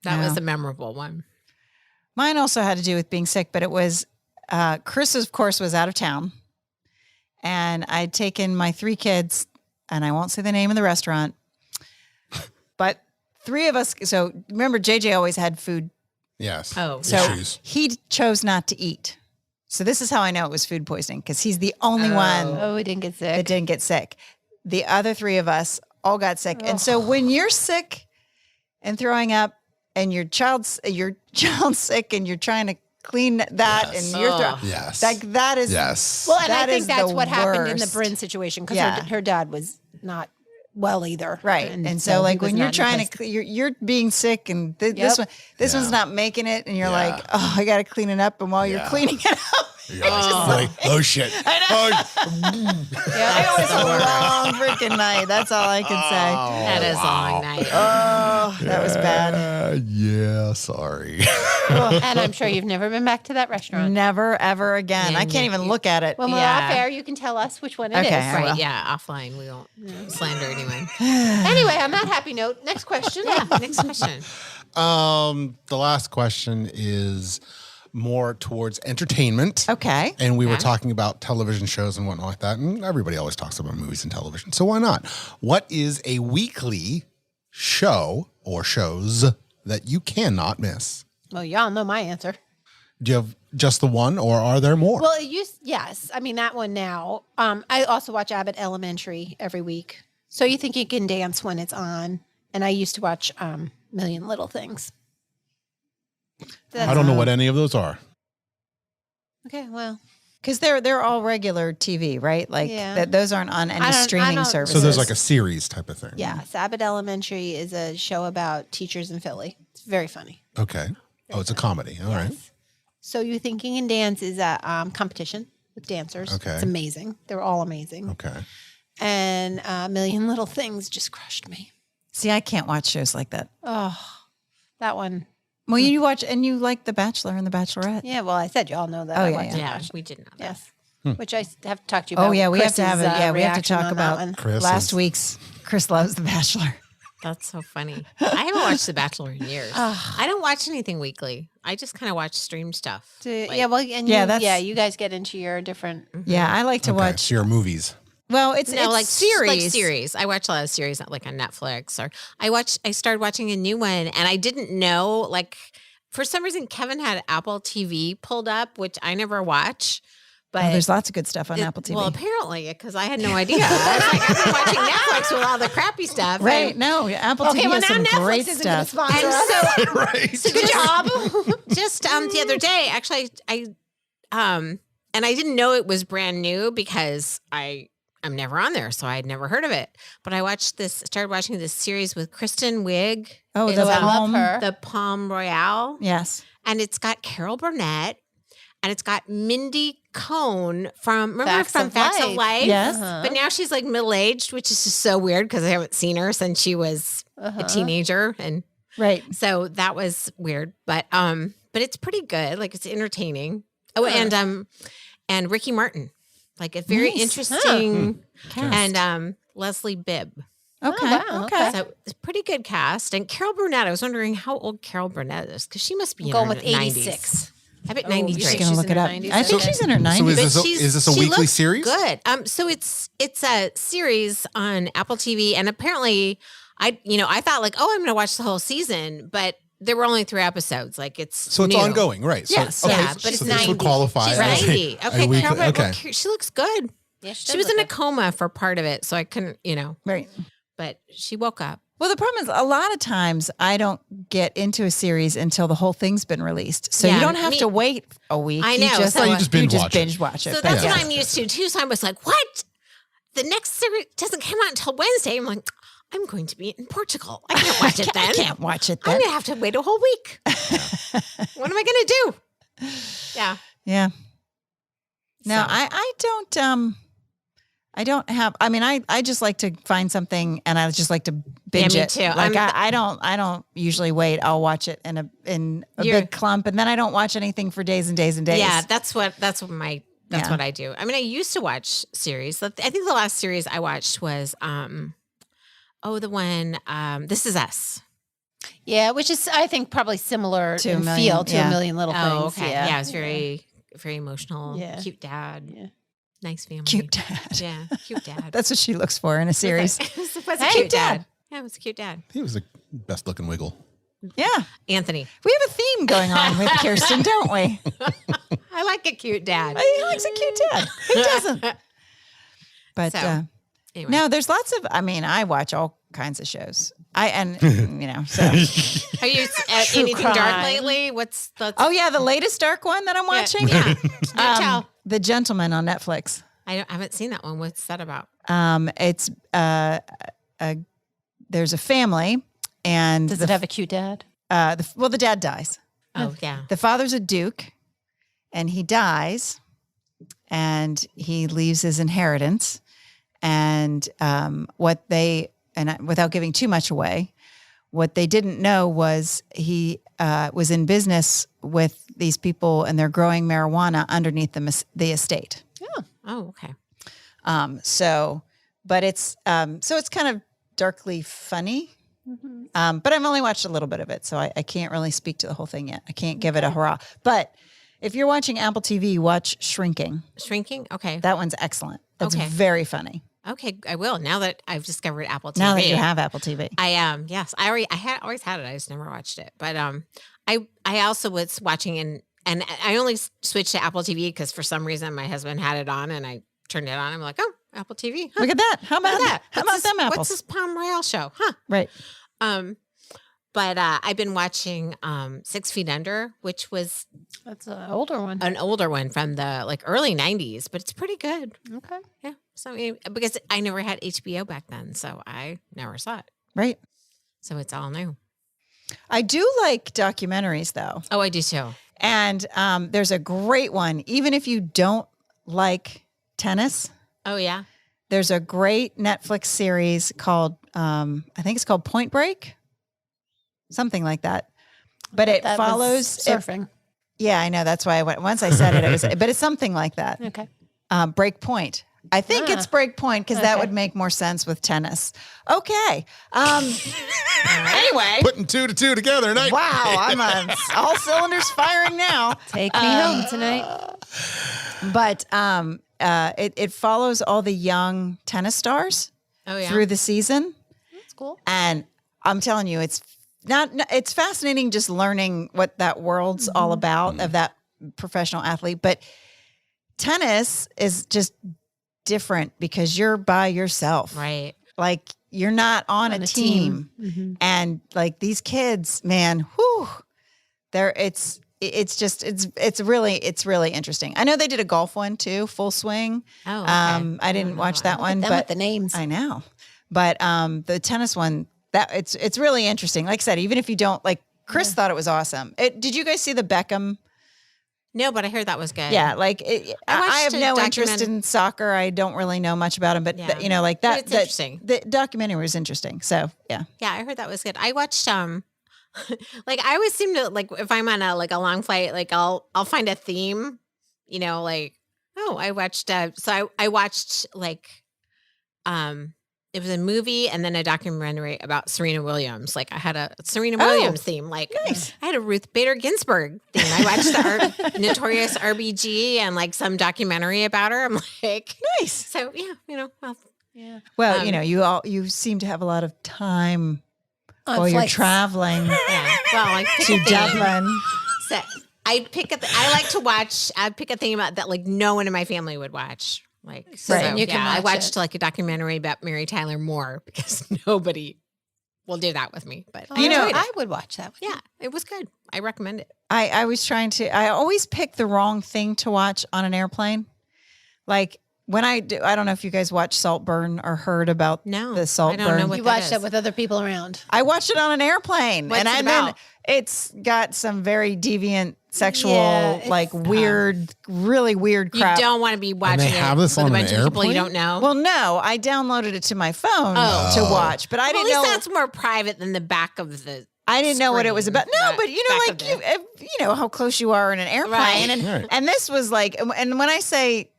That was a memorable one. mine also had to do with being sick, but it was Chris, of course, was out of town, and I'd taken my 3 kids, and I won't say the name of the restaurant, but 3 of us. So remember, JJ always had food. Yes. Oh, So Issues. he chose not to eat. So this is how I know it was food poisoning, because he's the only one Oh, we didn't get that sick. didn't get sick. The other 3 of us all got sick. And so when you're sick and throwing up and your child's sick and you're trying to clean that Yes. and you're Yes. like that is Yes. Well, and that I think is that's the what happened in the worst. Bryn situation because Yeah. her dad was not well either. right. And so like he was when you're not in trying place. to you're being sick and this Yep. one's Yeah. not making it and you're Yeah. like, "Oh, I got to clean it up." And while you're Yeah. cleaning it up, You're like, oh shit. Oh, it was a long freaking night. That's all I can say. that is a long night. Oh, that was bad. yeah, sorry. And I'm sure you've never been back to that restaurant. Never ever again. I can't even look at it. When we're Yeah. off air, you can tell us which one it is. Okay, I will. Right, yeah, offline. We won't slander anyone. Anyway, on that happy note, next question. Next question. The last question is more towards entertainment. Okay. And we were Okay. talking about television shows and whatnot like that. And everybody always talks about movies and television. So why not? What is a weekly show or shows that you cannot miss? Well, y'all know my answer. Do you have just the one or are there more? Well, yes. I mean, that one now. I also watch Abbott Elementary every week. So You Think You Can Dance when it's on. And I used to watch Million Little Things. I don't know what any of those are. Okay, well. Because they're all regular TV, right? Like Yeah. those aren't on any I streaming don't- services. So there's like a series type of thing. Yes, Abbott Elementary is a show about teachers in Philly. It's very funny. Okay. Oh, it's a comedy. All right. So You Think You Can Dance is a competition with dancers. Okay. It's amazing. They're all amazing. Okay. And Million Little Things just crushed me. See, I can't watch shows like that. Oh, that one. Well, you watch and you like The Bachelor and The Bachelorette. Yeah, well, I said you all know that. Oh, I yeah, watched yeah. Yeah, it. we did know that. Yes. Hmm. Which I have to talk to you about. Oh yeah, we have to have Chris's, it. Yeah, we have to reaction talk on that about one. Chris last is- week's Chris Loves The Bachelor. That's so funny. I haven't watched The Bachelor in years. I don't watch anything weekly. I just kind of watch stream stuff. Like- Yeah, well, and you guys get into your different. Yeah, I like to Okay. watch. So your movies. Well, it's like series. Like series. I watch a lot of series, like on Netflix, or I started watching a new one, and I didn't know. Like for some reason, Kevin had Apple TV pulled up, which I never watch. But Oh, there's lots of good stuff on Apple TV. Well, apparently, because I had no idea. I was like, I've been watching Netflix with all the crappy stuff, right? and- No, Apple TV Okay, well has now some Netflix great isn't going to stuff. sponsor And us. so, Right. so Good job. just the other day, actually, I and I didn't know it was brand new because I'm I'm never on there, so I'd never heard of it. But I started watching this series with Kristen Wiig. Oh, It's, the I love Palm. her. The Palm Royale. Yes. And it's got Carol Burnett, and it's got Mindy Cohn from Facts of Life. Yes. But now she's like middle-aged, which is just so weird because I haven't seen her since she was a teenager. And Right. so that was weird. But it's pretty good. Like, it's entertaining. Oh, and Ricky Martin. Like, a very Nice. interesting Cast. and Leslie Bibb. Okay. wow, Okay. So it's a pretty good cast. And Carol Burnett, I was wondering how old Carol Burnett is because she must be I'm in going her with 90s. 86. I bet Oh, 93. Just She's gonna in look her it up. 90s, I think okay. she's in her 90s. So is But this a she weekly looks series? Good. So it's a series on Apple TV, and apparently, I thought like, oh, I'm going to watch the whole season, but there were only 3 episodes. Like, it's So it's new. onwoing, right? So, Yes. okay, Yeah, but so it's this 90. would qualify She's as 90. a Okay, weekly. Carol Burnett, Okay. well, she looks good. Yeah, She was in a coma for part of it, so I couldn't, Right. but she woke up. Well, the problem is a lot of times I don't get into a series until the whole thing's been released. So Yeah, you don't have me- to wait a week. I know, You just, so you just binge watch it. binge watch it. So But that's yeah. what I'm used to too. So I was like, what? The next series doesn't come out until Wednesday. I'm like, I'm going to be in Portugal. I can't watch it then. I can't watch it I'm then. going to have to wait a whole week. What am I going to do? Yeah. Yeah. No, So. I don't have, I mean, I just like to find something and I just like to binge me it. too. Like I don't usually wait. I'll watch it in a You're- big clump and then I don't watch anything for days and days and days. Yeah, that's what Yeah. I do. I mean, I used to watch series. I think the last series I watched was the one This Is Us. Yeah, which is, I think, probably similar To a in million, feel to yeah. A Million Little Oh, Things. okay. Yeah, Yeah, it's very emotional. Yeah. Cute dad. Yeah. Nice family. Cute dad. Yeah, cute dad. That's what she looks for in a series. It was a Hey, cute dad. dad. Yeah, it was a cute dad. He was the best looking wiggle. Yeah. Anthony. We have a theme going on with Kirsten, don't we? I like a cute dad. He likes a cute dad. Who doesn't? But So, Anyway. no, there's lots of, I mean, I watch all kinds of shows. So. Are you True anything dark crime. lately? What's the Oh yeah, the latest dark one that I'm watching. Yeah. Do tell. The Gentleman on Netflix. I haven't seen that one. What's that about? It's there's a family, and Does it have a cute dad? the dad dies. Oh, yeah. The father's a duke, and he dies, and he leaves his inheritance. And without giving too much away, what they didn't know was he was in business with these people, and they're growing marijuana underneath the estate. Oh, okay. But it's kind of darkly funny. But I've only watched a little bit of it, so I can't really speak to the whole thing yet. I can't give it a hurrah. But if you're watching Apple TV, watch Shrinking. Shrinking? Okay. That one's excellent. That's Okay. very funny. Okay, I will. Now that I've discovered Apple TV. Now that you have Apple TV. I yes. I always had it. I just never watched it. But I also was watching and I only switched to Apple TV because for some reason my husband had it on and I turned it on. I'm like, oh, Apple TV. Huh, Look at that. How about look at that? How about them apples? What's this Palm Royale show? Huh. Right. But I've been watching 6 Feet Under, which was That's an older one. an older one from the early 90s, but it's pretty good. Okay. Yeah. So because I never had HBO back then, so I never saw it. Right. So it's all new. I do like documentaries though. Oh, I do too. And there's a great one. Even if you don't like tennis, Oh yeah. there's a great Netflix series called, I think it's called Point Break, something like that. But it That was follows surfing. Yeah, I know. That's why once I said it was, but it's something like that. Okay. Break Point. I think it's Break Point because that would make more sense with tennis. Okay. Anyway. Putting 2 to 2 together. Night. Wow, I'm all cylinders firing now. Take me home tonight. But it follows all the young tennis stars Oh yeah. through the season, That's cool. and I'm telling you, it's it's fascinating just learning what that world's all about of that professional athlete. But tennis is just different because you're by yourself, Right. like you're not on a team. Mm-hmm. And like these kids, man, whew, it's it's really interesting. I know they did a golf one too, Full Swing. Oh, okay. I didn't watch that one, Them but with the names. I know. But the tennis one, that it's really interesting. Like I said, even if you don't like, Chris thought it was awesome. Did you guys see the Beckham? No, but I heard that was good. Yeah, like I have watched a no interest in soccer. I don't really know much about him, but Yeah. you know, like But that. it's interesting. The documentary was interesting. So yeah. Yeah, I heard that was good. I watched like I always seem to like if I'm on a long flight, like I'll find a theme, you know, like I watched I watched like it was a movie and then a documentary about Serena Williams. Like I had a Serena Williams theme. Like nice. I had a Ruth Bader Ginsburg theme. I watched the Notorious RBG and like some documentary about her. I'm like, Nice. so yeah, you know, well, Yeah. Well, you know, you seem to have a lot of time On while you're flights. traveling yeah. Well, like pick to a theme. Dublin. So I like to watch. I pick a theme that like no one in my family would watch. Like so, then you can I watch watched it. like a documentary about Mary Tyler Moore because nobody will do that with me. But Oh, You know, I would watch that. With you. yeah, it was good. I recommend it. I always pick the wrong thing to watch on an airplane. Like when I don't know if you guys watch Saltburn or heard about No, the Saltburn. I don't know what You that watched that is. with other people around. I watched it on an airplane. What's and it then about? it's got some very deviant sexual, Yeah, it's- like weird, really weird You crap. don't want to be watching they it have this with on a an bunch of people you airplane? don't know. Well, no, I downloaded it to my phone Oh. to watch, but I Well, at didn't least know. that's more private than the back of the. I didn't know what it was screen, about. No, the but you know, back like of you know how close you are in an airplane, Right. and Right. and this was like, and when I say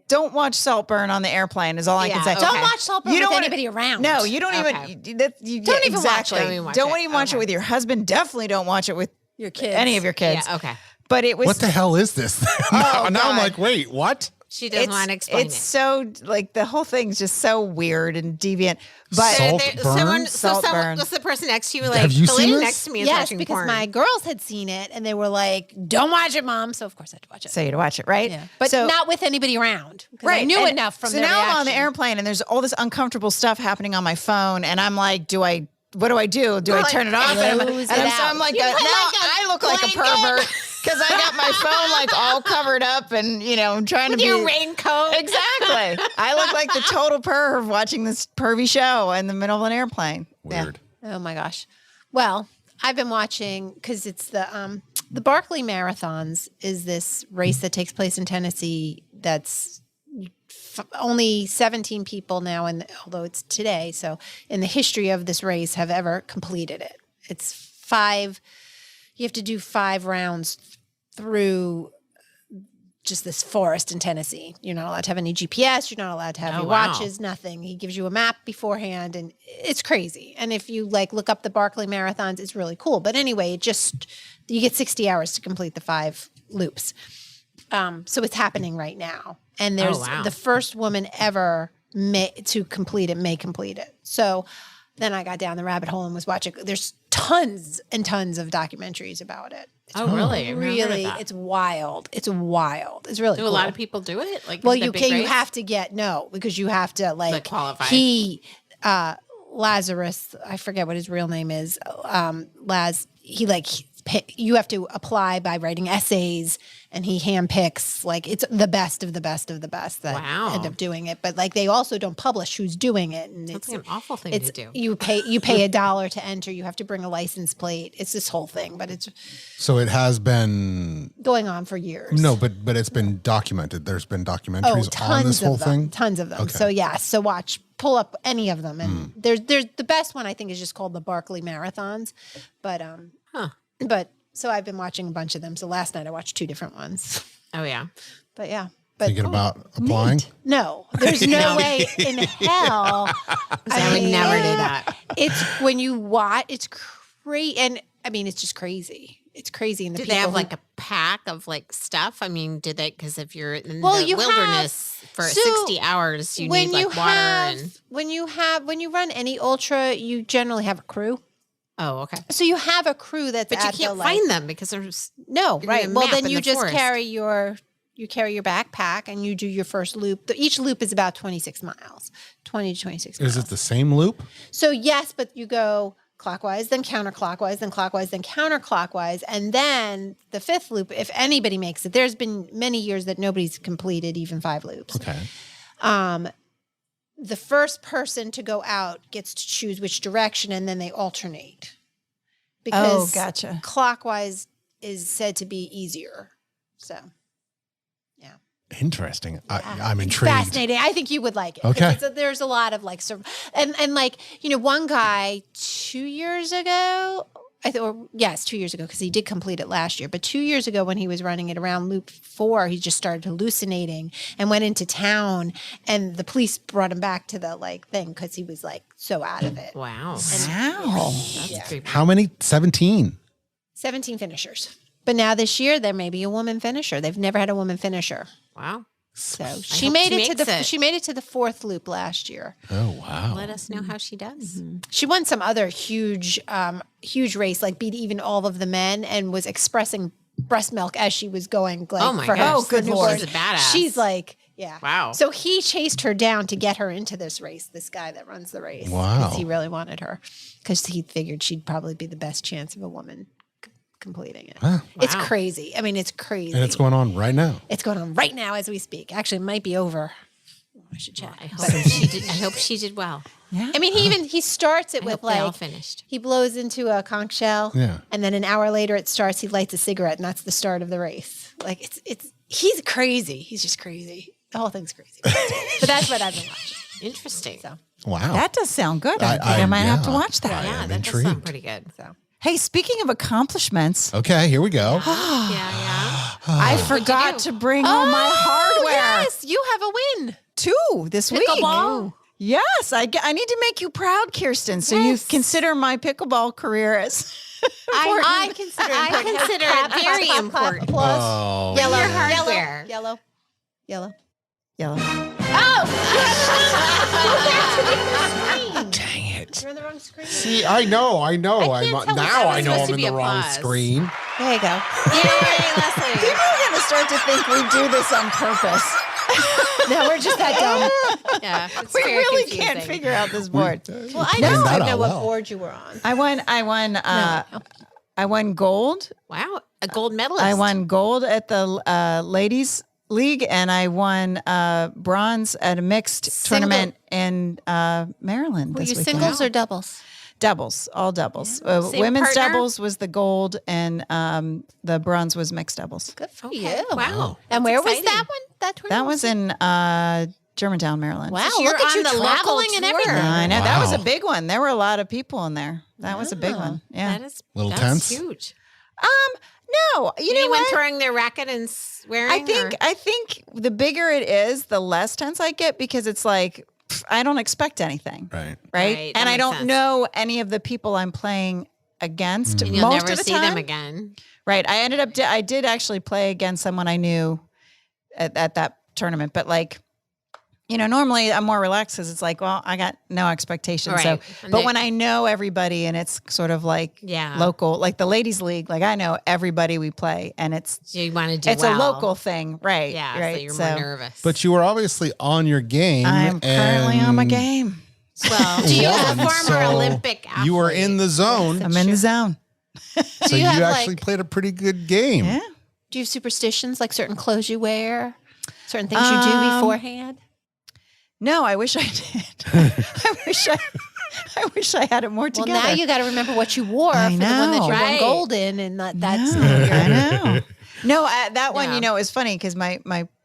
don't watch Saltburn on the airplane is all I can Yeah, say. okay. Don't watch Saltburn You with don't wanna- anybody around. No, you don't Okay. even. You, Don't yeah, even watch it. exactly. Don't even watch Don't it. even watch it Okay. with your husband. Definitely don't watch it with Your kids. any of your kids. Yeah, okay. But it was. What the hell is this? now I'm God. like, wait, what? She doesn't want to explain it's it. so like the whole thing's just so weird and deviant. But Salt burn? Saltburn. Was the person next to you like Have you the seen lady this? next to me is Yes, watching because porn. my girls had seen it and they were like, "Don't watch it, Mom." So of course I had to watch it. so you to watch it, right? Yeah, but so, not with anybody around. I knew and enough from so their now I'm on the reaction. airplane and there's all this uncomfortable stuff happening on my phone, and I'm like, what do I do? Do I like, turn it off? close it So out. I'm like, You now put like a I look like a blanket. pervert because I got my phone like all covered up, and you know, I'm trying with to be your raincoat. exactly. I look like the total perv watching this pervy show in the middle of an airplane. Weird. Oh my gosh. Well, I've been watching because it's the Barkley Marathons is this race that takes place in Tennessee. That's only 17 people now, and although it's today, so in the history of this race have ever completed it. It's 5. You have to do 5 rounds through just this forest in Tennessee. You're not allowed to have any GPS. You're not allowed to have Oh, your wow. watches, nothing. He gives you a map beforehand, and it's crazy. And if you like look up the Barkley Marathons, it's really cool. But anyway, you get 60 hours to complete the 5 loops. So it's happening right now. And there's wow. the first woman ever to complete it may complete it. So then I got down the rabbit hole and was watching. There's tons and tons of documentaries about it. It's Oh, really? I've never heard of really, that. it's wild. It's wild. It's really Do cool. a lot of people do it? Like, Well, is it a you big can. You race? have to get because you have to like qualify. He, Lazarus, I forget what his real name is. You have to apply by writing essays, and he handpicks like it's the best of the best of the best that Wow. end up doing it. But like they also don't publish who's doing it, and That's it's like an awful thing it's to do. you pay $1 to enter. You have to bring a license plate. It's this whole thing, but it's So it has been going on for years. no, but it's been documented. There's been documentaries tons on this whole of them, thing. tons of them. Okay. So yeah, so pull up any of them, and there's the best one I think is just called the Barkley Marathons, but but so I've been watching a bunch of them. So last night I watched 2 different ones, Oh, yeah. but yeah, but Thinking about applying. no, there's no way in hell. I would never do that. It's when you watch, it's crazy, and I mean it's just crazy. It's crazy, and the Did people they have who- like a pack of like stuff? I mean, did they? Because if you're in Well, the you have- wilderness for so 60 hours, you need like water and. when you run any ultra, you generally have a crew. Oh, okay. So you have a crew that's But you at can't the, find them because there's. No, You right. need a Well, map then in you the just forest. carry your backpack and you do your first loop. Each loop is about 26 miles, 20 to 26 miles. Is it the same loop? So yes, but you go clockwise, then counterclockwise, then clockwise, then counterclockwise. And then the 5th loop, if anybody makes it, there's been many years that nobody's completed even 5 loops. Okay. The first person to go out gets to choose which direction, and then they alternate. Because gotcha. clockwise is said to be easier. So, yeah. Interesting. I'm intrigued. Fascinating. I think you would like it. Okay. There's a lot of like, and like, one guy 2 years ago, 2 years ago, because he did complete it last year. But 2 years ago, when he was running it around loop 4, he just started hallucinating and went into town, and the police brought him back to the like thing because he was like so out of it. Wow. Wow. That's creepy. How many? 17. 17 finishers. But now this year there may be a woman finisher. They've never had a woman finisher. Wow. So hope she made she it to makes it. she made it to the 4th loop last year. Oh, wow. Let us know how she does. She won some other huge race, like beat even all of the men, and was expressing breast milk as she was going. Like, Oh my for her gosh. Oh, good Lord. She's a badass. She's like, yeah. Wow. So he chased her down to get her into this race, this guy that runs the race. Wow. 'Cause he really wanted her because he figured she'd probably be the best chance of a woman completing it. Wow. It's Wow. crazy. I mean, it's crazy. And it's going on right now. It's going on right now as we speak. Actually, it might be over. I should check. I hope she did well. Yeah. I mean, he starts it I with hope they all like finished. he blows into a conch shell, Yeah. and then an hour later it starts. He lights a cigarette, and that's the start of the race. Like he's crazy. He's just crazy. The whole thing's crazy. But that's what I've been watching. Interesting. So Wow. That does sound good. I think I might have to watch that. Yeah, I'm that does intrigued. sound pretty good. Hey, speaking of accomplishments, Okay, here we go. Yeah. I forgot to bring all my hardware. Yes, you have a win. 2 this week. Pickleball? Yes, I need to make you proud, Kirsten. So you consider my pickleball career as I consider it very important. Applause. Oh, Yellow, Your hardware. yellow. yellow. dang it. You're on the wrong screen. See, I know. I can't tell Now which I one's know supposed I'm to in be the wrong applause. screen. There you go. Yay, Leslie. People are going to start to think we do this on purpose. No, we're just that dumb. Yeah. It's We very really confusing. can't figure out this board. Well, I Turned don't that know out what well. board you were on. I won gold. Wow. A gold medalist. I won gold at the ladies league, and I won bronze at a mixed tournament in Maryland Were this you weekend. singles or doubles? Doubles, all doubles. Same Women's partner? doubles was the gold, and the bronze was mixed doubles. Good for Okay. you. Wow. And That's where was exciting. that one? That tournament? That was in Germantown, Maryland. Wow, So you're look at on you the local traveling and tour. everything. I know that was a Wow. big one. There were a lot of people in there. That was a big one. Yeah. That is Little that's tense? huge. No, you know Anyone what? throwing their racket and swearing? I think the bigger it is, the less tense I get because it's like I don't expect anything, Right. right? Right, And that I makes don't sense. know any of the people I'm playing against and you'll most never of the see time. them again. Right. I did actually play against someone I knew at that tournament, but like, normally I'm more relaxed because it's like, well, I got no expectations. Right. So, And but they- when I know everybody and it's sort of like Yeah. local, like the ladies league, like I know everybody we play and it's You want to do a local thing. Right. Yeah. Right. So you're more nervous. But you were obviously on your game. I'm currently on my and game. well, do you won, a former so Olympic athlete? You were in the zone, I'm in the zone. so you you have, actually like- played a pretty good game. Yeah. Do you have superstitions, like certain clothes you wear, certain things you do beforehand? No, I wish I did. I wish I had it more together. Well, now you got to remember what you wore I for the one that know. you Right. won gold in, and that's I know. No, that one, Yeah. it was funny because my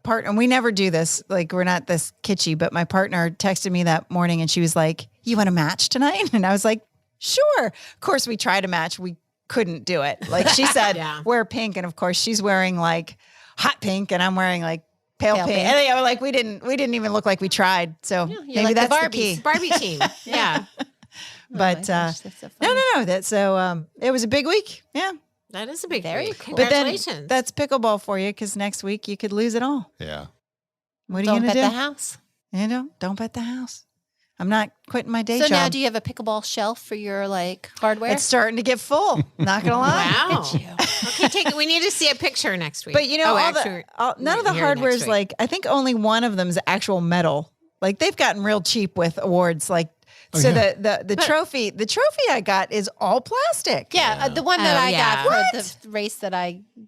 partner, and we never do this, like we're not this kitschy, but my partner texted me that morning and she was like, "You want a match tonight?" And I was like, "Sure." Of course, we tried a match. We couldn't do it. Like she said, Yeah. wear pink. And of course she's wearing like hot pink and I'm wearing like pale pink. pink. And they were like, we didn't even look like we tried. So you're maybe like the that's the Barbies. key. Barbie team. Yeah. But that's so funny. no. That's so it was a big week. Yeah. That is a big Very week. cool. But then Congratulations. that's pickleball for you because next week you could lose it all. Yeah. What are you Don't going bet to do? the house. Don't bet the house. I'm not quitting my day So job. now, do you have a pickleball shelf for your hardware? It's starting to get full. Not gonna lie. wow. Look at you. Okay, we need to see a picture next week. But none of the here hardware next is week. like. I think only one of them is actual metal. Like they've gotten real cheap with awards. Like So the trophy I got is all plastic. Yeah, the one that I got What? for the race that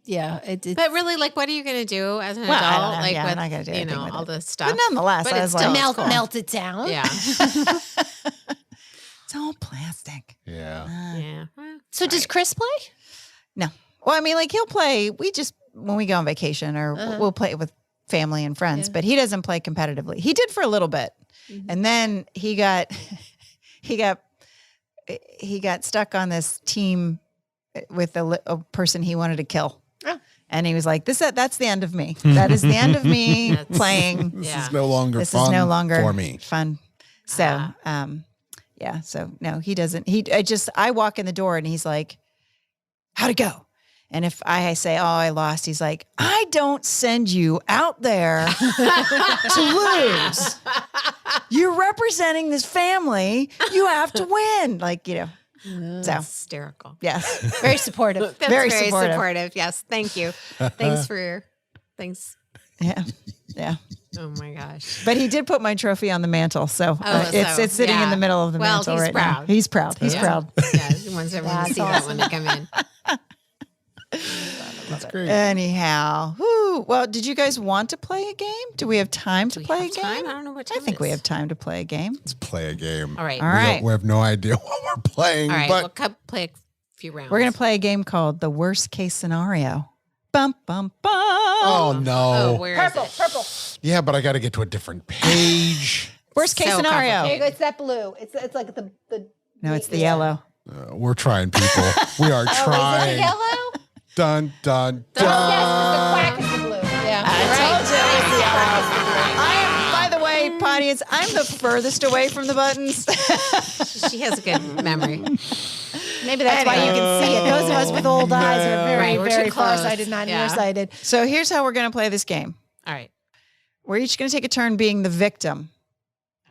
it's But really, like, what are you going to do as an Well, I don't adult? know. Like, Yeah, with, I'm not gonna do anything with all it. this stuff. But nonetheless, But I it's was still like, cool. melt it down. Yeah. it's all plastic. Yeah. Yeah. So does Chris play? No. Well, I mean, like he'll play. We just when we go on vacation or we'll play with family and friends, but he doesn't play competitively. He did for a little bit, and then he got stuck on this team with a person he wanted to kill. Oh. And he was like, that's the end of me. That is the end of me playing. This Yeah. is no longer This fun is no longer for me. fun. So, yeah. So no, he doesn't. I walk in the door and he's like, how'd it go? And if I say, oh, I lost, he's like, I don't send you out there to lose. You're representing this family. You have to win. Like, so Hysterical. yes. Very supportive. That's Very very, supportive. supportive. Yes. Thanks for your thanks. Yeah. Yeah. Oh my gosh. But he did put my trophy on the mantle. So it's sitting in the middle of the mantle he's right now. proud. He's proud. He's Yeah. proud. Yeah. He wants everyone to see that when they come in. That's great. Anyhow. Whew. Well, did you guys want to play a game? Do we have time to play a have time? game? I don't know what I time think it we is. have time to play a game. Let's play a game. All right. All right. We have no idea what we're playing, All right. but We'll play a few rounds. We're going to play a game called the worst case scenario. Bum, bum, bum. oh no. Oh, where is it? Purple. Yeah, but I got to get to a different page. Worst case So scenario. There you go. It's that blue. It's like the No, it's the yellow. We're trying, people. We are Is it trying. the yellow? Dun, dun, dun. Yes, it's the quack is the blue. Yeah. I am, by the way, audience, I'm the furthest away from the buttons. She has a good memory. Maybe that's why you can see it. Those of us with old eyes are very, Right, we're very too close. farsighted, not Yeah. nearsighted. So here's how we're going to play this game. All right. We're each going to take a turn being the victim.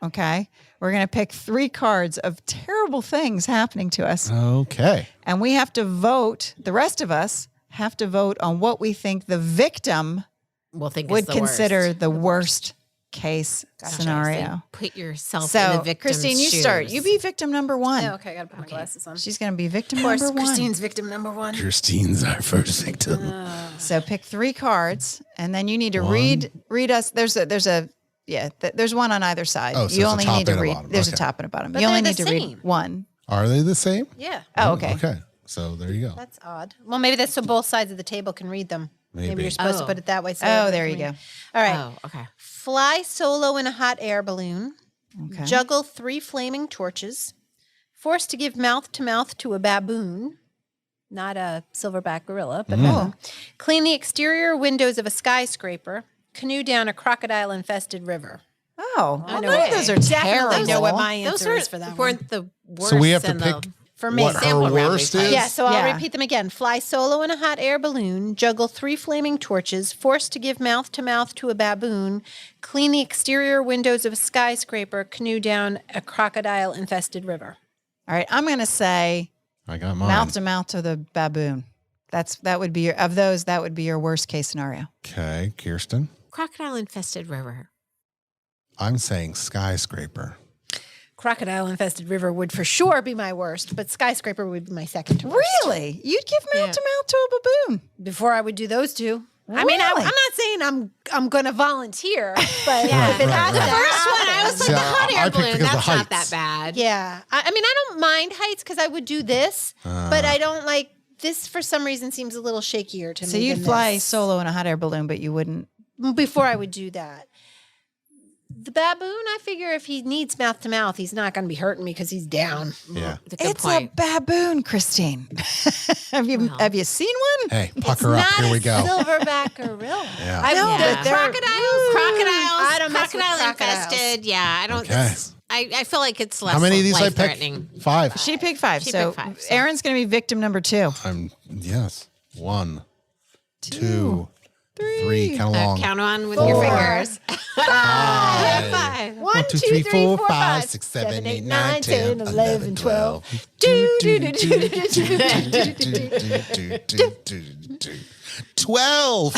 Okay? We're going to pick 3 cards of terrible things happening to us. Okay. And we have to vote, the rest of us have to vote on what we think the victim We'll think would it's the consider worst. the worst case scenario. Put yourself in So, the victim's Christine, you shoes. start. You be victim number 1. Oh, okay, I got to put my glasses on. She's going to be victim Of course, number 1. Christine's victim number 1. Christine's our first victim. So pick 3 cards, and then you need to read us. There's one on either side. Oh, so you it's a only top need to and a read. bottom. There's Okay. a top and a bottom. But you only they're need to the read same. one. Are they the same? Yeah. Oh, okay. Okay. So there you go. That's odd. Well, maybe that's so both sides of the table can read them. Maybe you're supposed to Oh. put it that way. So Oh, everyone there can you read. go. All right. Oh, okay. Fly solo in a hot air balloon. Okay. Juggle 3 flaming torches. Forced to give mouth to mouth to a baboon. Not a silverback gorilla, but baboon. Clean the exterior windows of a skyscraper. Canoe down a crocodile-infested river. Oh, well, know none of what- those are definitely terrible. know what my Those answer is for that one. weren't the worst. So we have to in pick the, For me. what her Sample round worst we is? played. Yeah, so I'll Yeah. repeat them again. Fly solo in a hot air balloon, juggle 3 flaming torches, forced to give mouth to mouth to a baboon, clean the exterior windows of a skyscraper, canoe down a crocodile-infested river. All right, I'm going to say I got mine. mouth to mouth to the baboon. That would be that would be your worst case scenario. Okay, Kirsten. crocodile-infested river. I'm saying skyscraper. Crocodile-infested river would for sure be my worst, but skyscraper would be my second to worst. Really? You'd give mouth to mouth to a baboon? Before I would do those two. I mean, I'm Really? not saying I'm going to volunteer, but Yeah, if it has the to first happen- one, I was like, See, the hot I air picked balloon. because of That's not heights. that bad. Yeah. I mean, I don't mind heights because I would do this, but I don't like this for some reason seems a little shakier to me. So you'd than fly this. solo in a hot air balloon, but you wouldn't. Before I would do that. The baboon, I figure if he needs mouth to mouth, he's not going to be hurting me because he's down. Yeah. That's a good It's point. a baboon, Christine. have you seen one? Hey, It's pucker up. not Here we a go. silverback gorilla. Yeah. I No, know, but but they're- I don't mess with crocodile crocodiles. infested. Yeah, I don't. Okay. it's- I feel like it's less. How many of these I picked? life-threatening. 5. She picked 5. She so picked 5, so- Aaron's going to be victim number 2. Yes. 1, 2, 3, kind of long. Count on with 4, your fingers. 5. 1, 2, 3, 4, 5, 6, 7, 8, 9, 10, 11, 12. 12.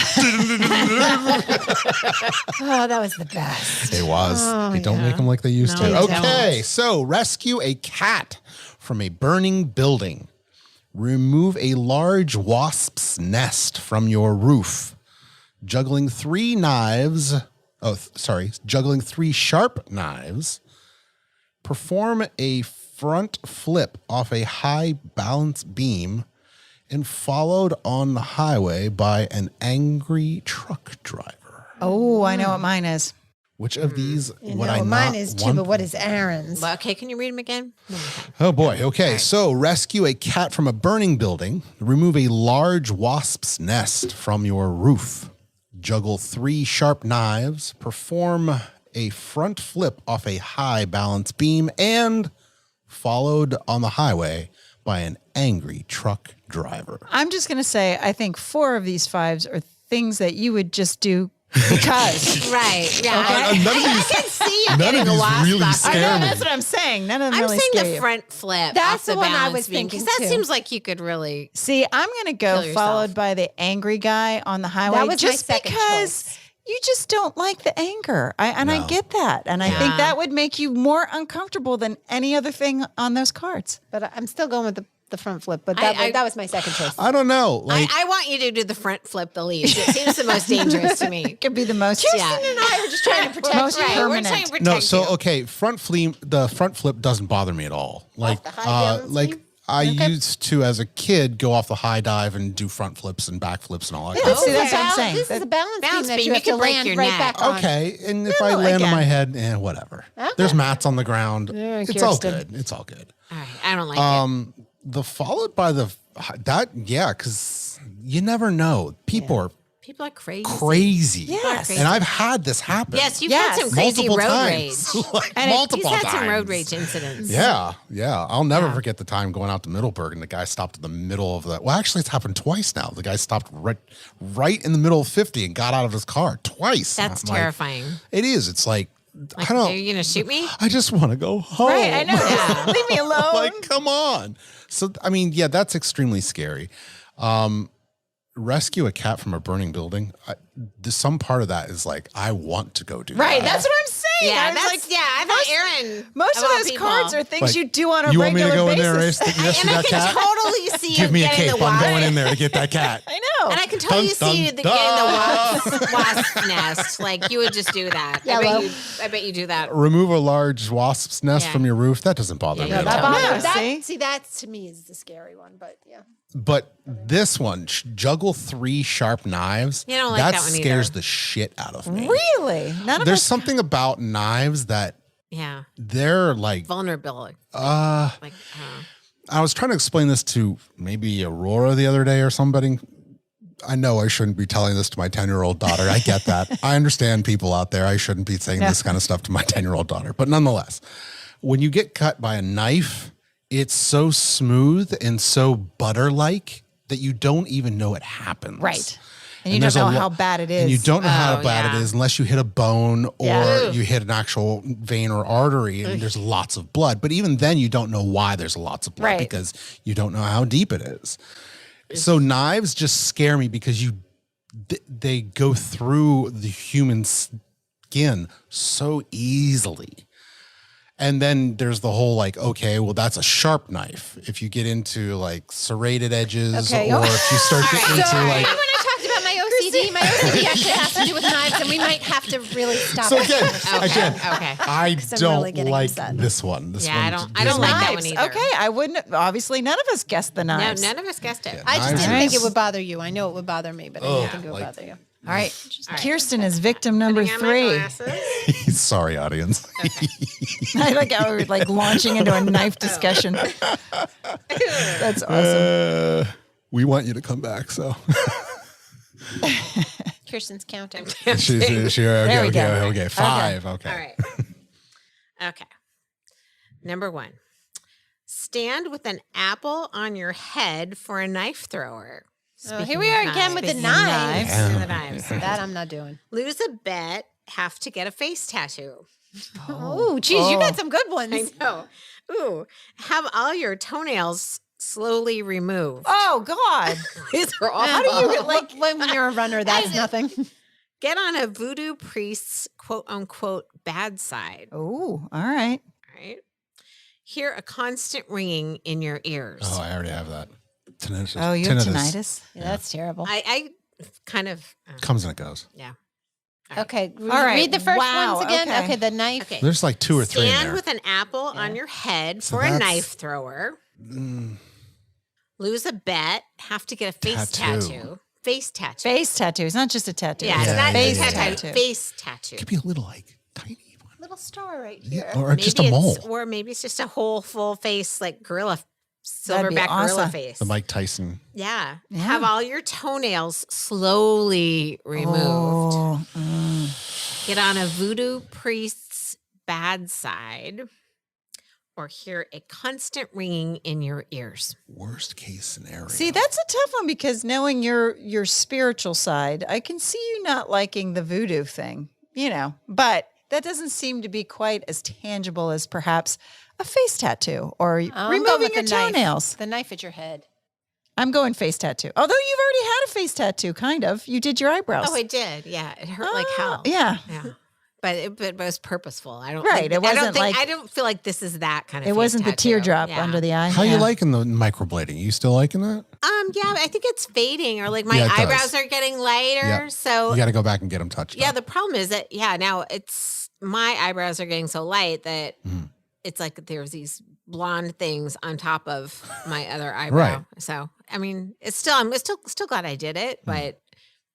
Oh, that was the best. It was. They don't make them like they used No, to. they Okay, don't. so rescue a cat from a burning building. Remove a large wasp's nest from your roof. Juggling 3 sharp knives. Perform a front flip off a high balance beam and followed on the highway by an angry truck driver. Oh, I know what mine is. Which of these You would know, I not mine is too, want? but what is Aaron's? Well, okay, can you read them again? Oh boy. Okay. So rescue a cat from a burning building. Remove a large wasp's nest from your roof. Juggle 3 sharp knives. Perform a front flip off a high balance beam and followed on the highway by an angry truck driver. I'm just going to say, I think 4 of these 5s are things that you would just do because. Right. Yeah. None of I these, can see you none getting of a these wasp really off. I scare know, me. that's what I'm saying. None of them I'm really saying scare the you. front flip. That's off the the one I balance was beam, 'cause thinking, that too. seems like you could really. See, I'm going to go Kill yourself. followed by the angry guy on the highway That was my just second because choice. you just don't like the anger. I No. get that. And I think Yeah. that would make you more uncomfortable than any other thing on those cards. But I'm still going with the front flip. But I- that was my second choice. I don't know. Like, I want you to do the front flip the least. It seems the most dangerous to me. It could be the most. Yeah. And I were just trying to protect Most you. Right, we're permanent. trying to protect no, so you. okay, the front flip doesn't bother me at all. Like, the high balance like beam? I used to as a kid go off the high dive and do front flips and back flips and all that. Yeah, kind of see, stuff. that's what I'm saying. This is a balance beam that beam, you you have to can break land your right neck. back on. Okay, and if I No, land on again. my head, whatever. There's mats on the ground. Yeah, It's all Kirsten. good. It's all good. All right, I don't like it. The followed by because you never know. People are People are crazy. crazy. Yes. And I've had this happen. Yes, you've Yes. had some crazy multiple road times. rage. Like, And multiple He's had times. some road rage incidents. Yeah. I'll never forget the time going out to Middleburg and the guy stopped in the middle of the. Well, actually, it's happened twice now. The guy stopped right in the middle of 50 and got out of his car twice. And That's I'm like, terrifying. it is. It's like, Like, I are don't. you gonna shoot me? I just want to go home. Right, I know. Yeah. Leave me alone. Like, come on. So, I mean, yeah, that's extremely scary. Rescue a cat from a burning building. Some part of that is like, I want to go do Right, that. that's what I'm saying. Yeah, I was that's like, I thought Aaron. most of all those people- cards are things Like, you do on a you want me regular to go in there and basis. rescue And I that can cat? totally see Give you me a getting cape. the I'm wasp. going in there to get that cat. I know. And I can totally Dun, see you dun, getting the wasp nest. Like you would just do that. Yellow. I bet you do that. Remove a large wasp's nest Yeah. from your roof. That doesn't bother Yeah, me yeah, at that all. bothers- Yeah, see? that to me is the scary one, but yeah. But this one, juggle 3 sharp knives. You don't like that one scares either. the shit out of me. Really? None of There's us. something about knives that Yeah, they're like. vulnerability. Like, I was trying to explain this to maybe Aurora the other day or somebody. I know I shouldn't be telling this to my 10-year-old daughter. I get that. I understand people out there. I shouldn't be saying this kind of stuff to my 10-year-old daughter. But nonetheless, when you get cut by a knife, it's so smooth and so butter-like that you don't even know it happens. Right. And you there's don't a know lo- how bad it is. And you don't know how Oh, bad yeah. it is unless you hit a bone or Yeah. you hit an actual vein or artery and there's lots of blood. But even then, you don't know why there's lots of blood Right. because you don't know how deep it is. So knives just scare me because they go through the human skin so easily. And then there's the whole like, okay, well, that's a sharp knife. If you get into like serrated edges Okay. or if you start getting into Sorry, like. when I talked about my OCD actually has to do with knives, and we might have to really stop. So it. again, Okay. Okay. I I'm don't really getting like upset. this one. This Yeah, I one don't gives like me- that one Knives. either. Okay, I wouldn't. Obviously, none of us guessed the No, knives. none of us guessed it. I just Knives didn't are think it nice. would bother you. I know it would bother me, but I didn't think it would like- bother you. All right. Kirsten is victim number Putting on my 3. glasses. Sorry, audience. I like how we're like launching into a knife discussion. That's awesome. We want you to come back. So Kirsten's counting. she There we go. okay. 5. Okay. All right. Okay. Number 1. Stand with an apple on your head for a knife thrower. Here we are again with the Speaking of knives. knives. Speaking of the knives. That I'm not doing. Lose a bet, have to get a face tattoo. Oh, geez, you got some good ones. I know. Ooh, have all your toenails slowly removed. Oh God. These are awful. How do you like when you're a runner? That's nothing. Get on a voodoo priest's quote unquote bad side. Oh, all right. Right? Hear a constant ringing in your ears. Oh, I already have that. Tinnitus. Oh, you have tinnitus? Yeah, that's terrible. I kind of Comes and it goes. yeah. Okay, All right. read the first Wow, ones again. okay. Okay, the knife. Okay. There's like 2 or 3 in Stand there. with an apple on your head So for a that's- knife thrower. Mm, Lose a bet. Have to get a face Tattoo. tattoo. Face tattoo. Face tattoo. It's not just a tattoo. Yeah, it's Yeah, not yeah, face yeah, tattoo. yeah. Face tattoo. could be a little like tiny one. Little star right here. Yeah, or just a mole. Or maybe it's just a whole full face, like gorilla, That'd be silverback gorilla awesome. face. The Mike Tyson. Yeah. Yeah. Have all your toenails slowly removed. Oh, Get on a voodoo priest's bad side, or hear a constant ringing in your ears. Worst case scenario. See, that's a tough one because knowing your spiritual side, I can see you not liking the voodoo thing, but that doesn't seem to be quite as tangible as perhaps a face tattoo or I'm going removing with your the knife. toenails. The knife at your head. I'm going face tattoo. Although you've already had a face tattoo, kind of. You did your eyebrows. Oh, I did. Yeah. It hurt like hell. Yeah. Yeah. But it was purposeful. I don't Right, think- it wasn't I don't think, like- I don't feel like this is that kind of It face wasn't the tattoo. teardrop Yeah. under the eye. How Yeah. you liking the microblading? You still liking that? Yeah, I think it's fading, or like my Yeah, it does. eyebrows are getting lighter. Yep. So You got to go back and get them touched yeah, up. the problem is that now it's my eyebrows are getting so light that Mhm. it's like there's these blonde things on top of my other eyebrow. Right. So I mean, it's still I'm still glad I did it, but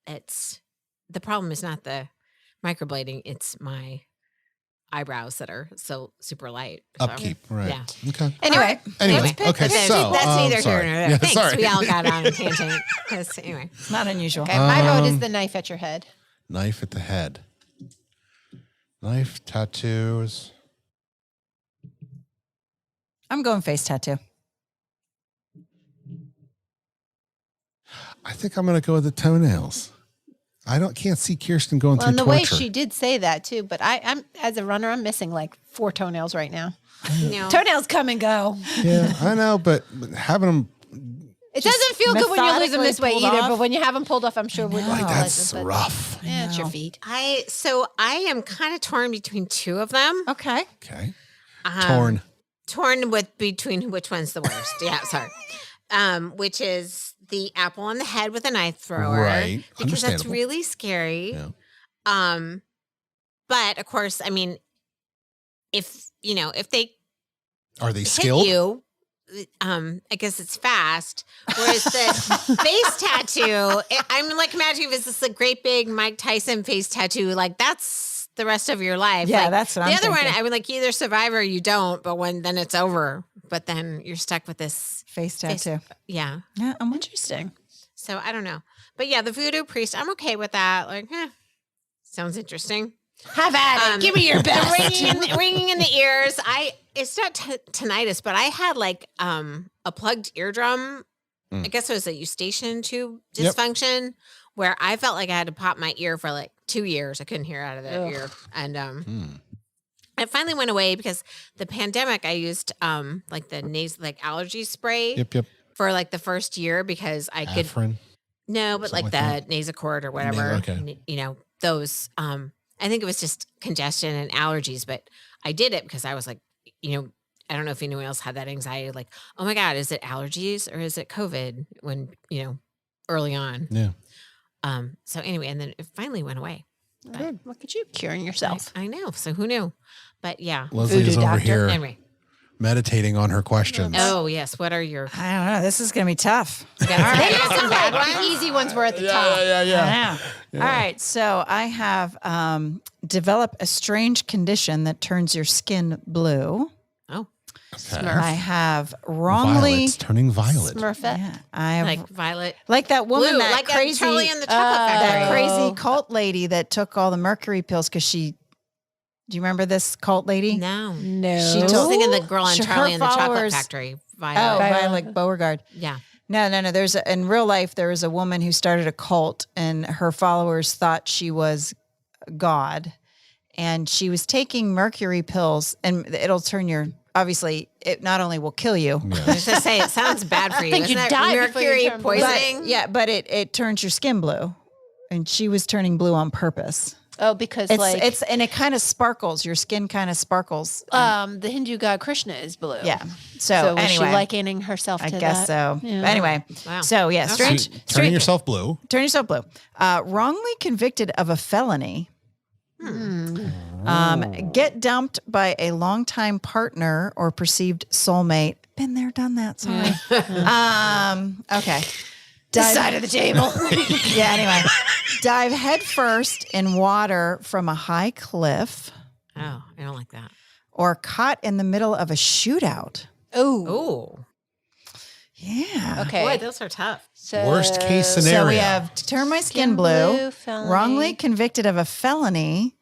it's the problem is not the microblading; it's my eyebrows that are so super light. So, Upkeep. Right. Yeah. Okay. Anyway, Anyway, okay, that's, so that's neither sorry. here nor there. Yeah, Thanks. sorry. We all got on a tangent. 'Cause anyway, it's not unusual. Okay, my vote is Um, the knife at your head. Knife at the head. Knife, tattoos. I'm going face tattoo. I think I'm going to go with the toenails. Can't see Kirsten going Well, and through the way torture. she did say that too, but I'm as a runner, I'm missing like 4 toenails right now. no. Toenails come and go. Yeah, I know, but having them It doesn't feel good when you lose them this way methodically either, pulled but off. when you have them pulled off, I'm sure we're like gonna that's rough. Yeah, it's your know. feet. I am kind of torn between two of them. Okay. Okay. Um, Torn between which one's the worst. Yeah, sorry. Which is the apple on the head with a knife thrower. Right. Because that's Understandable. really scary. Yeah. But of course, I mean, if they Are they hit skilled? you, I guess it's fast. Whereas the face tattoo, I'm like imagining if it's just a great big Mike Tyson face tattoo, like that's the rest of your life. Yeah, Like, that's what the I'm other one. thinking. I mean, like you either survive or you don't. But then it's over. But then you're stuck with this. Face tattoo. Yeah. Yeah, I'm Interesting. So I don't know. But yeah, the voodoo priest, I'm okay with that. Like, sounds interesting. Have at it. Give me your best. The ringing in the ears. It's not tinnitus, but I had like a plugged eardrum. Mm. I guess it was a eustachian tube Yep. dysfunction where I felt like I had to pop my ear for like 2 years. I couldn't hear out of the Ugh. ear. And Hmm. it finally went away because the pandemic I used like the allergy spray Yep. for like the first year because I could Afrin. no, but Something like like the Nasacort or whatever. Okay. Those. I think it was just congestion and allergies, but I did it because I was like, I don't know if anyone else had that anxiety, like, oh my God, is it allergies or is it COVID? When early on. Yeah. So anyway, and then it finally went away. Good. Look at you curing yourself. I know. So who knew? But yeah. Leslie is Voodoo over doctor. here Anyway. meditating on her questions. Oh yes. What are your? I don't know. This is going to be tough. You got They some got some bad bad ones? The easy ones were at the top. I know. All right. So I have develop a strange condition that turns your skin blue. Oh, Okay. Smurf. I have wrongly. Violet's turning violet. Smurfette. Yeah, I have like violet. like that woman, Blue, that like crazy, Charlie and the Chocolate that Factory. crazy cult lady that took all the mercury pills because she. Do you remember this cult lady? No. No. She I was told- thinking the girl on Her Charlie and the Chocolate followers- Factory. Oh, Violet. Violet Beauregard. Yeah. No. In real life, there was a woman who started a cult, and her followers thought she was God, and she was taking mercury pills, and it'll turn your. Obviously, it not only will kill you, I was just to say it sounds bad for you. think Isn't you'd that die before you mercury turn blue. poisoning? but it turns your skin blue, and she was turning blue on purpose. Oh, because And it kind of sparkles. Your skin kind of sparkles. the Hindu god Krishna is blue. Yeah. So was anyway, she likening herself to I guess that? so. Yeah. But anyway, Wow. so yeah, strange. Turning yourself blue. Turn yourself blue. Wrongly convicted of a felony. Get dumped by a longtime partner or perceived soulmate. Been there, done that. Sorry. Okay. This side of the table. Yeah. Anyway, dive headfirst in water from a high cliff, Oh, I don't like that. or caught in the middle of a shootout. Oh. Oh, Yeah. Okay. boy, those are tough. So, Worst case scenario. So we have turn my skin Skin blue, blue, felony. wrongly convicted of a felony,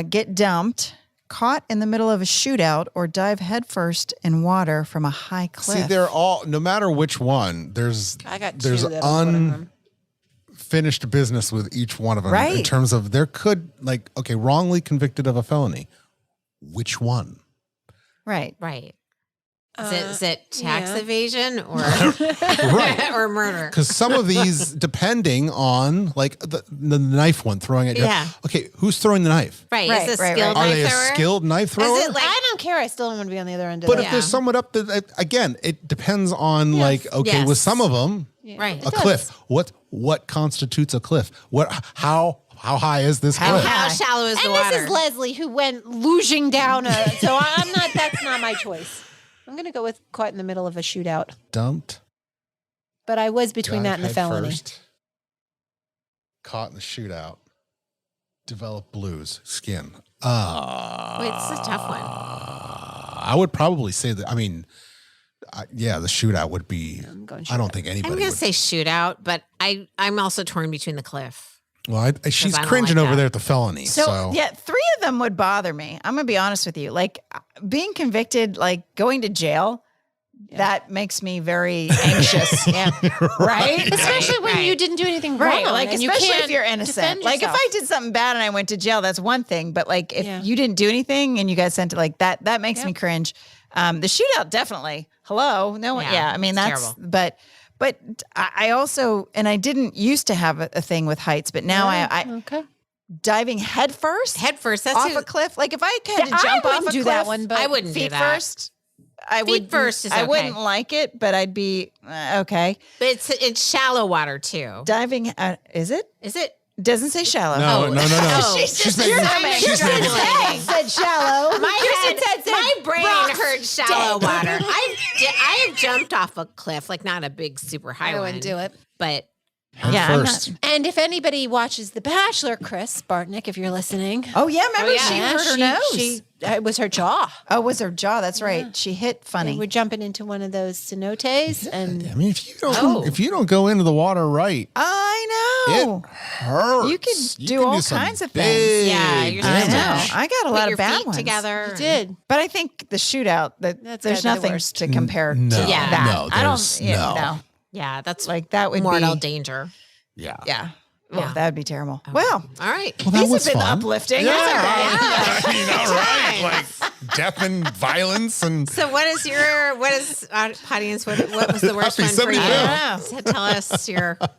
get dumped, caught in the middle of a shootout, or dive headfirst in water from a high cliff. See, they're all, no matter which one, there's I got there's two that I'm putting them. unfinished business with each one of them in Right. terms of there could, like, okay, wrongly convicted of a felony. Which one? Right. Right. Is it tax evasion or Right. or murder? Because some of these, depending on, like, the knife one, throwing it. Yeah. Okay, who's throwing the knife? Right. Right, Is a right, skilled right. Are knife they a thrower? skilled knife thrower? Is it like I don't care. I still don't want to be on the other end of But that. if there's someone up that, again, it depends on, like, okay, with Yes. some of them, right? a cliff. What constitutes a cliff? How high is this cliff? How shallow is the And water? this is Leslie who went luging down so I'm not, that's not my choice. I'm going to go with caught in the middle of a shootout. Dumped. But I was between that and the Dive felony. first, caught in the shootout. Develop blues. Skin. Wait, this is a tough one. I would probably say that. I mean, yeah, the shootout would be. I'm going I don't shootout. think I'm anybody going to would. say shootout, but I'm also torn between the cliff. Well, she's I don't cringing like over that. there at the felony. So, Yeah, 3 of them would bother me. I'm gonna be honest with you. Like being convicted, like going to jail, that makes me very anxious. Yeah, right. Especially when Right. you didn't do anything wrong. Right, like and you especially can't if you're innocent. defend Like if yourself. I did something bad and I went to jail, that's one thing. But like if Yeah. you didn't do anything and you got sent to like that makes me cringe. The shootout definitely. Hello, no one. Yeah, Yeah, I mean it's that's. terrible. But I also, and I didn't used to have a thing with heights, but now I okay. diving head first, Head first. That's off who- a cliff. Like if I had to I jump off wouldn't a do cliff, that one, but I wouldn't do feet that. first. I Feet would first is I okay. wouldn't like it, but I'd be okay. But it's shallow water too. Diving, is it? Is it? Doesn't say shallow. no. Oh. She's just making- assuming. she's making- Head said shallow. My brain heard shallow water. I have jumped off a cliff, like not a big super high I one. wouldn't do it. But Head Yeah, I'm first. And if anybody watches The Bachelor, Chris Bartnick, if you're listening. Oh yeah, remember yeah. she Yeah, hurt her nose. it was her jaw. Oh, it was her jaw? That's right. She hit They funny. were jumping into one of those cenotes and I mean, if Oh. you don't go into the water right, I it know. hurts. You could do can all some kinds of big things. Yeah, you're I supposed to know. damage. I got a put lot your of bad feet ones. together. you did. But I think the shootout, that That's there's gotta be the nothing worst. to compare no, to Yeah. that. no, I there's don't. Yeah, no. no. Yeah, that's Like that would mortal be. danger. Yeah. Yeah. Oh, Yeah. that would be terrible. Well, All right. Well, that these was have been fun. uplifting. Yeah. That's okay. I mean, all right. Like death and violence and So what is audience? What was the worst Happy one for you? 75. So tell us your worst.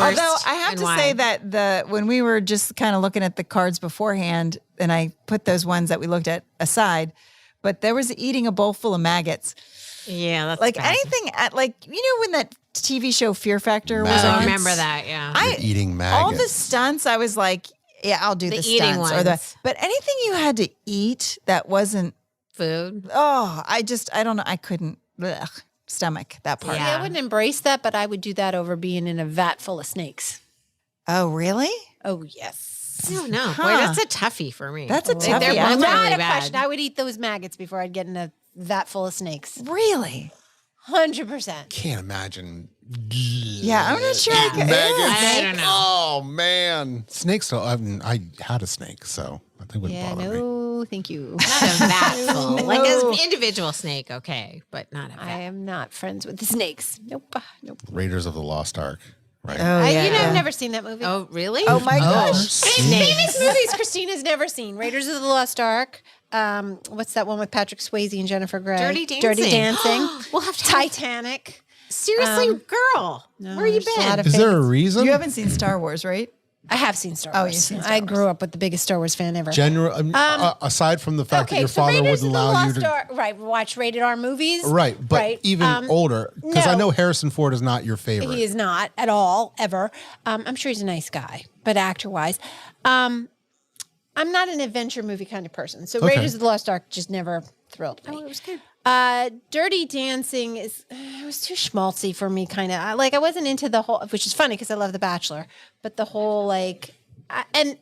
Although I have and to why. say that when we were just kind of looking at the cards beforehand, and I put those ones that we looked at aside, but there was eating a bowl full of maggots. Yeah, that's Like bad. anything at when that TV show Fear Factor was Maggots. I on. remember that. Yeah. I eating all the maggots. stunts. I was like, yeah, I'll do The the, eating stunts ones. but anything you had to eat that wasn't. Food. Oh, I don't know. I couldn't stomach that part. Yeah. I wouldn't embrace that, but I would do that over being in a vat full of snakes. Oh, really? Oh, yes. I don't know. Boy, Huh. that's a toughie for me. That's a They're toughie. both I'm really Not a bad. question. I would eat those maggots before I'd get in a vat full of snakes. Really? 100%. Can't imagine. Yeah, I'm not sure. I could. Maggots. I don't know. Oh man, snakes. I mean, I had a snake, so that wouldn't Yeah, bother me. no No, thank you. Not of that full. Like No. as an individual snake, okay, but not of I that. am not friends with the snakes. Nope. Nope. Raiders of the Lost Ark, right? Oh, yeah. I've never seen that movie. Oh, really? Oh my gosh. Famous movies Christina's never seen. Raiders of the Lost Ark. What's that one with Patrick Swayze and Jennifer Grey? Dirty Dancing. Dirty Dancing. We'll have to Titanic. Seriously, girl, No, where you there's a lot been? of Is there a favorites. reason? You haven't seen Star Wars, right? I have seen Star Oh, Wars. you've seen Star I Wars. grew up with the biggest Star Wars fan ever. Aside from the fact that Okay, your so father Raiders wouldn't of the allow you Lost to. Ark, right? Watch rated R movies, Right, but right, even older, because I no. know Harrison Ford is not your favorite. He is not at all, ever. I'm sure he's a nice guy, but actor-wise, I'm not an adventure movie kind of person. So Okay. Raiders of the Lost Ark just never thrilled me. Oh, it was good. Dirty Dancing it was too schmaltzy for me, kind of. I wasn't into the whole, which is funny because I love The Bachelor, but the whole and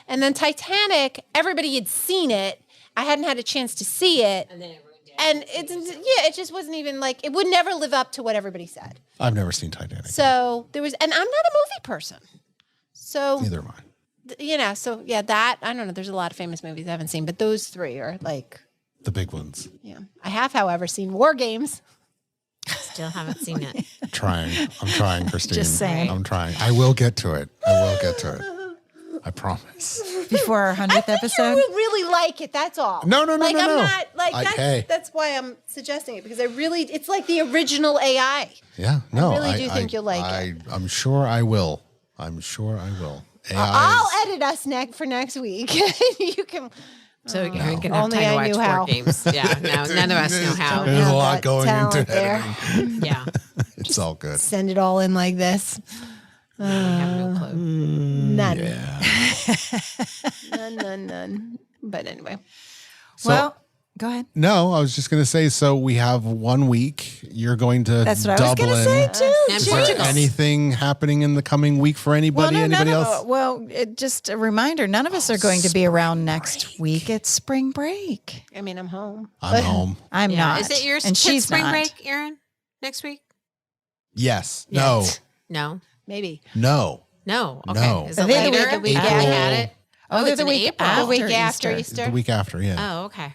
then Titanic, everybody had seen it. I hadn't had a chance to see it. And then it ruined it. And it just wasn't even it would never live up to what everybody said. I've never seen Titanic. So and I'm not a movie person. So, Neither am I. that, I don't know. There's a lot of famous movies I haven't seen, but those three are The big ones. yeah. I have, however, seen War Games. Still haven't seen it. I'm trying, Christine. Just saying. I'm trying. I will get to it. I promise. Before our 100th You episode? would really like it. That's all. No. I'm not hey. that's why I'm suggesting it because it's like the original AI. Yeah, no. I really do think you'll like it. I'm sure I will. AI I'll is- edit us for next week. You can. So we can have time Only to I watch knew board how. games. Yeah, no, none of us know how. There's a have lot that going into talent there. editing. Yeah, It's all good. Send it all in like this. I have no clue. None. Yeah. None. But anyway. Well, go ahead. No, I was just going to say, so we have 1 week. You're going to That's what I was going to Dublin. say, too. And Is there Portugal. anything happening in the coming week for anybody? Anybody else? Just a reminder, none of us are going to be around next week. It's spring break. I mean, I'm home. I'm home. I'm Yeah. not. Is it your and kid's she's spring not. break, Aaron? Next week? Yes. Yes. No. Maybe. No. No. Okay. No. Is it Are they the later? week- the week I after? had it. Oh, Oh, they're it's the in week April. after The week after Easter. Easter. The week after, yeah. Oh, okay.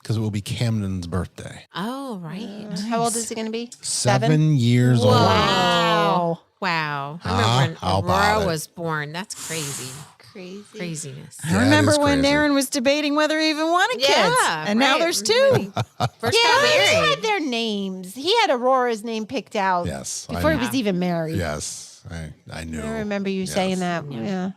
Because it will be Camden's birthday. Oh, right. How old is he going to be? 7 years old. Wow. Wow. I Huh? remember How when about Aurora it? was born. That's crazy. Crazy. Craziness. I Yeah, it remember is when crazy. Aaron was debating whether he even wanted kids. Yeah, And now right. there's two. First Yeah, got he married. had their names. He had Aurora's name picked out Yes. before he I, was even married. yes. I knew. I remember you Yes. saying that. Yeah.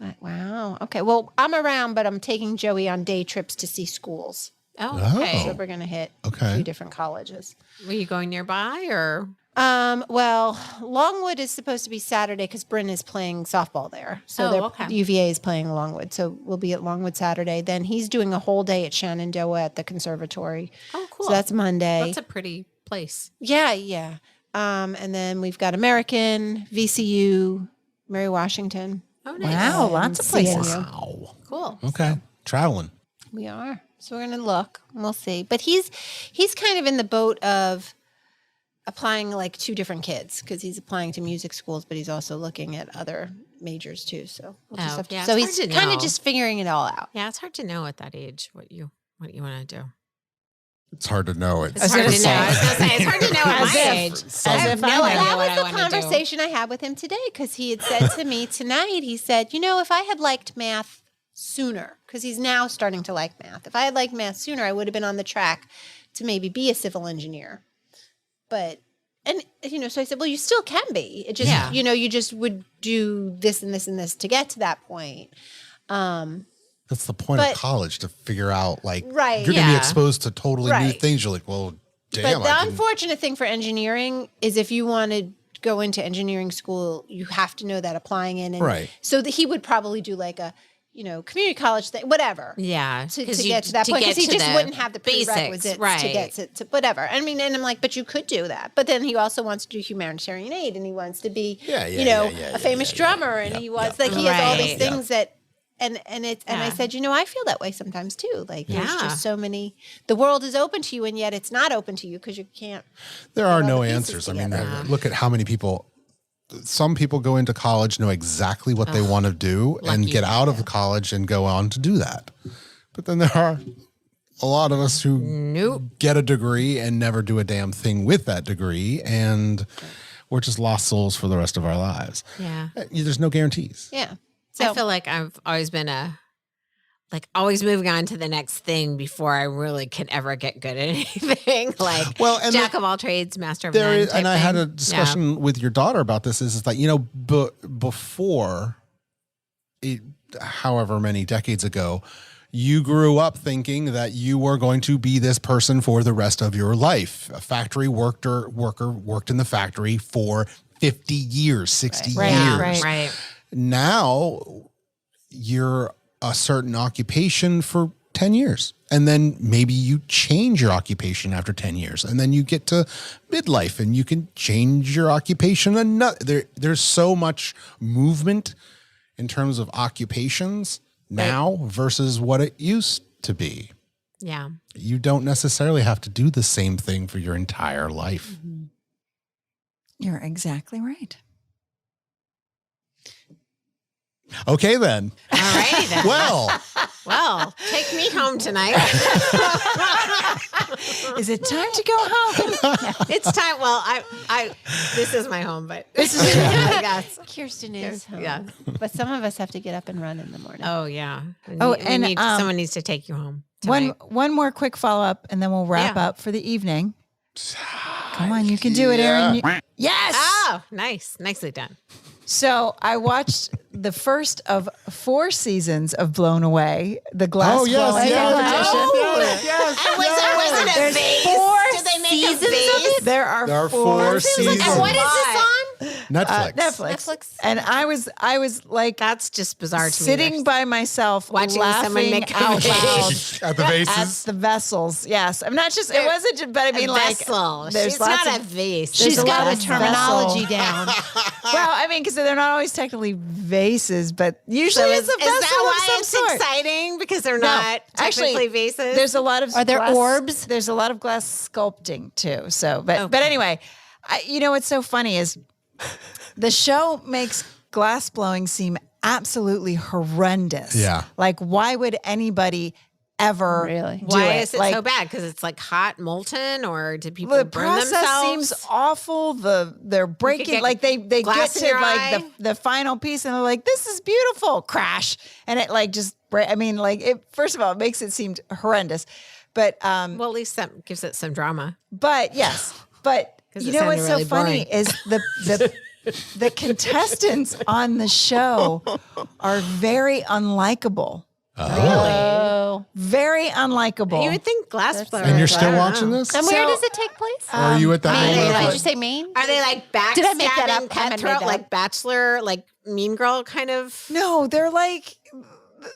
But, wow. Okay. Well, I'm around, but I'm taking Joey on day trips to see schools. Oh, Oh. okay. So we're going to hit a Okay. few different colleges. Were you going nearby or? Well, Longwood is supposed to be Saturday because Bryn is playing softball there. So Oh, okay. UVA is playing Longwood. So we'll be at Longwood Saturday. Then he's doing a whole day at Shenandoah at the conservatory. Oh, cool. So that's Monday. That's a pretty place. Yeah. And then we've got American, VCU, Mary Washington. Oh, nice. Wow, lots of places. CNU. Wow. Cool. Okay. Traveling. We are. So we're going to look and we'll see. But he's kind of in the boat of applying like two different kids because he's applying to music schools, but he's also looking at other majors too. So we'll just Oh, have to, yeah, so it's he's hard to kind of know. just figuring it all out. Yeah, it's hard to know at that age what you want to do. It's hard to know. It's hard to know. I was going to say it's hard to know at my age. As I have if no I know. idea That what I was the want to do. conversation I had with him today because he had said to me tonight, he said, if I had liked math sooner, because he's now starting to like math. If I had liked math sooner, I would have been on the track to maybe be a civil engineer. But, so I said, well, you still can be. It just, Yeah. you just would do this and this and this to get to that point. That's the point But- of college, to figure out, like, Right. you're going to be Yeah. exposed to totally new Right. things. You're like, well, But damn. the I didn't- unfortunate thing for engineering is if you want to go into engineering school, you have to know that applying in. And Right. So that he would probably do like a, community college thing, whatever. Yeah. To 'cause you- get to that point, because he get to just wouldn't have the basics, prerequisites right. to get to whatever. I mean, and I'm like, but you could do that. But then he also wants to do humanitarian aid, and he wants to be, a famous drummer, and he wants like he has all these Right. things that, and I Yeah. said, I feel that way sometimes too. Like there's Yeah. just so many. The world is open to you, and yet it's not open to you because you can't. There are all no the pieces answers. I mean, together. look at how many people some people go into college, know exactly what they want to do, and lucky. get out of college and go on to do that. But then there are a lot of us who get a degree and never do a damn thing with that degree, and we're just lost souls for the rest of our lives. Yeah. There's no guarantees. Yeah. I feel like I've always been always moving on to the next thing before I really could ever get good at anything. Like, and jack of all trades, master of there none. is, and I had a thing. discussion with your daughter about this. Is like, before, however many decades ago, you grew up thinking that you were going to be this person for the rest of your life. A factory worker worked in the factory for 50 years, 60 years. Right. Now you're a certain occupation for 10 years. And then maybe you change your occupation after 10 years. And then you get to midlife and you can change your occupation. There's so much movement in terms of occupations now versus what it used to be. Yeah. You don't necessarily have to do the same thing for your entire life. Mm-hmm. You're exactly right. Okay, then. All righty then. Well, take me home tonight. Is it time to go home? It's time. Well, I this is my home, but this is I guess. Kirsten is home. Yeah. But some of us have to get up and run in the morning. Oh yeah. Someone needs to take you home tonight. One more quick follow up, and then we'll wrap up for the evening. Come on, you can do it, Erin. Yes. Oh, nice. Nicely done. So I watched the first of 4 seasons of Blown Away, the glass blowing competition. Was it a vase? 4 Did they make seasons a vase? There are 4 seasons. And what is this on? Netflix. And I was like, That's just bizarre to sitting me. by myself, Watching someone laughing make a out vase. loud At the at vases. the vessels. Yes, I'm not just. It wasn't, just, but I mean, A like, vessel. there's She's lots not of a vase. She's a got lot the of terminology vessel. down. Well, I mean, because they're not always technically vases, but usually it's a vessel Is that why of some it's sort. exciting? Because they're No, not actually, technically vases? There's a lot of Are there glass, orbs? There's a lot of glass sculpting too. So, but anyway, what's so funny is the show makes glass blowing seem absolutely horrendous. Yeah. Like, why would anybody ever Really? do Why it? is it Like, so bad? Because it's like hot molten, or did people the burn process themselves? seems awful. They're breaking, get like they get glass in to your like eye. the final piece, and they're like, "This is beautiful." Crash, and it like just break. I mean, like it. First of all, it makes it seem horrendous, but well, at least that gives it some drama. but yes, but 'Cause you it know what's sounded so really funny boring. is the contestants on the show are very unlikable. Oh. Very unlikable. You would think glass blowers. And you're still I don't watching know. this? And where So, does it take place? Or are you at that Maine. moment? Did of you say Maine? Are they like backstabbing, Did I make that up? I haven't made cutthroat, that like up. Bachelor, like Mean Girl kind of? No, they're like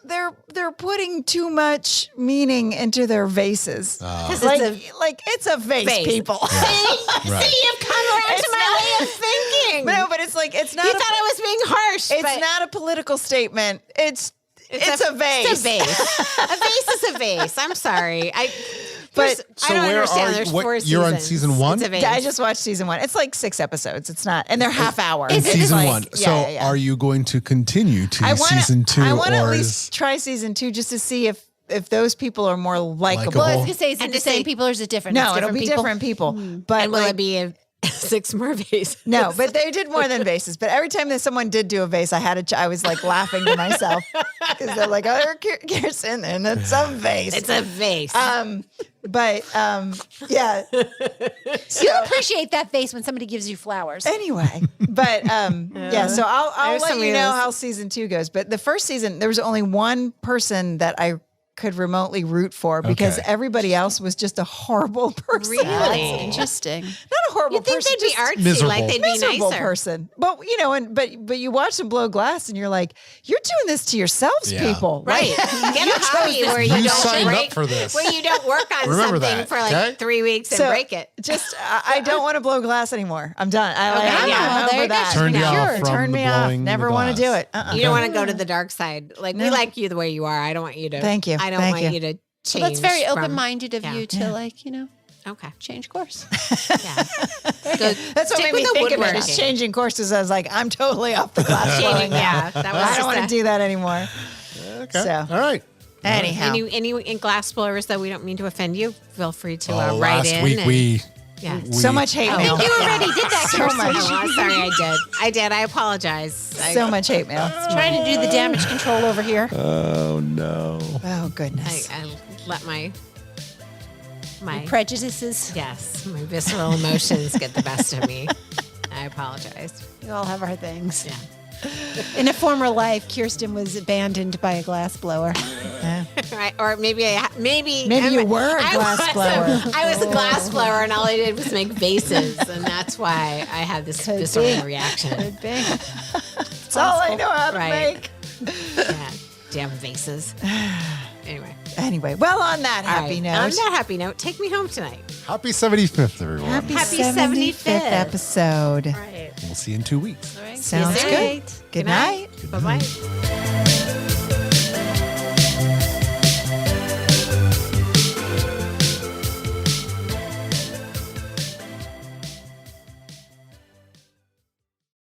they're putting too much meaning into their vases. Because Like it's it's a vase, Vase. people. Right. See, you've come around to It's my not- way of thinking. No, but it's like it's not. You thought I was being harsh. it's but not a political statement. It's a vase. It's a vase. A vase is a vase. I'm sorry. But- I don't understand. There's 4 seasons. You're on season 1? It's a vase. Yeah, I just watched season 1. It's like 6 episodes. It's not, and they're half hour. In It's season like- 1. yeah, So yeah, yeah. are you going to continue to I wanna- season 2? I want to at or least try season 2 just to see if those people are more likable. Well, I was Well, going to say, is it And the to same say- people or is it different? No, It's it'll be people? different people. But And will like, it be 6 more vases? no, but they did more than vases. But every time that someone did do a vase, I was like laughing to myself because they're like, "Oh, Kirsten, and it's a vase." It's a vase. Yeah. You appreciate that face when somebody gives you flowers. Anyway, but yeah. So I'll There's let some you know of those. how season 2 goes. But the first season, there was only one person that I could remotely root for because Okay. everybody else was just a horrible person. Really? That's interesting. Not a horrible You'd think person. they'd be just artsy, miserable. like they'd be miserable nicer. person. But but you watch them blow glass and you're like, you're doing this to yourselves, Yeah. people. Right. Like, Get a hobby where you You don't signed up break, for this. where you don't work on Remember something that, for like okay? 3 weeks and So, break it. Just I don't want to blow glass anymore. I'm done. Okay, I'm yeah. over There you go. that. Turned you Sure. off from Turn the me off. blowing Never the want to do glass. it. You don't want to go to the dark side. Like we like you the way you are. I don't want you to. Thank you. I don't Thank want you. you to change. Well, that's very from- open-minded of Yeah. you to like, Okay. change course. Yeah. Go That's what stick made me with the think of it. woodworking. Is changing courses. I was like, I'm totally off the glass blowing now. Yeah, that was I don't want to do that anymore. Okay. So, All right. anyhow, Any in glass blowers that we don't mean to offend you, feel free to write last in. week and- we yeah. so much hate I mail. think you already did that, So Kirsten. much. Oh, sorry, I did. I apologize. So much hate mail. Trying to do the damage control over here. Oh no. Oh goodness. I let my Prejudices. yes, my visceral emotions get the best of me. I apologize. We all have our things. Yeah. In a former life, Kirsten was abandoned by a glass blower. Right, or maybe Maybe you were a glass blower. I was a glass blower, and all I did was make vases, and that's why I had this Could visceral be. reaction. Could be. That's all I know how to Right. make. Yeah, damn vases. Anyway, well, on that All happy right, note. on that happy note, take me home tonight. Happy 75th, everyone. Happy 75th 75th episode. All right. We'll see you in 2 weeks. Sounds Good good. night. Good night. Bye bye.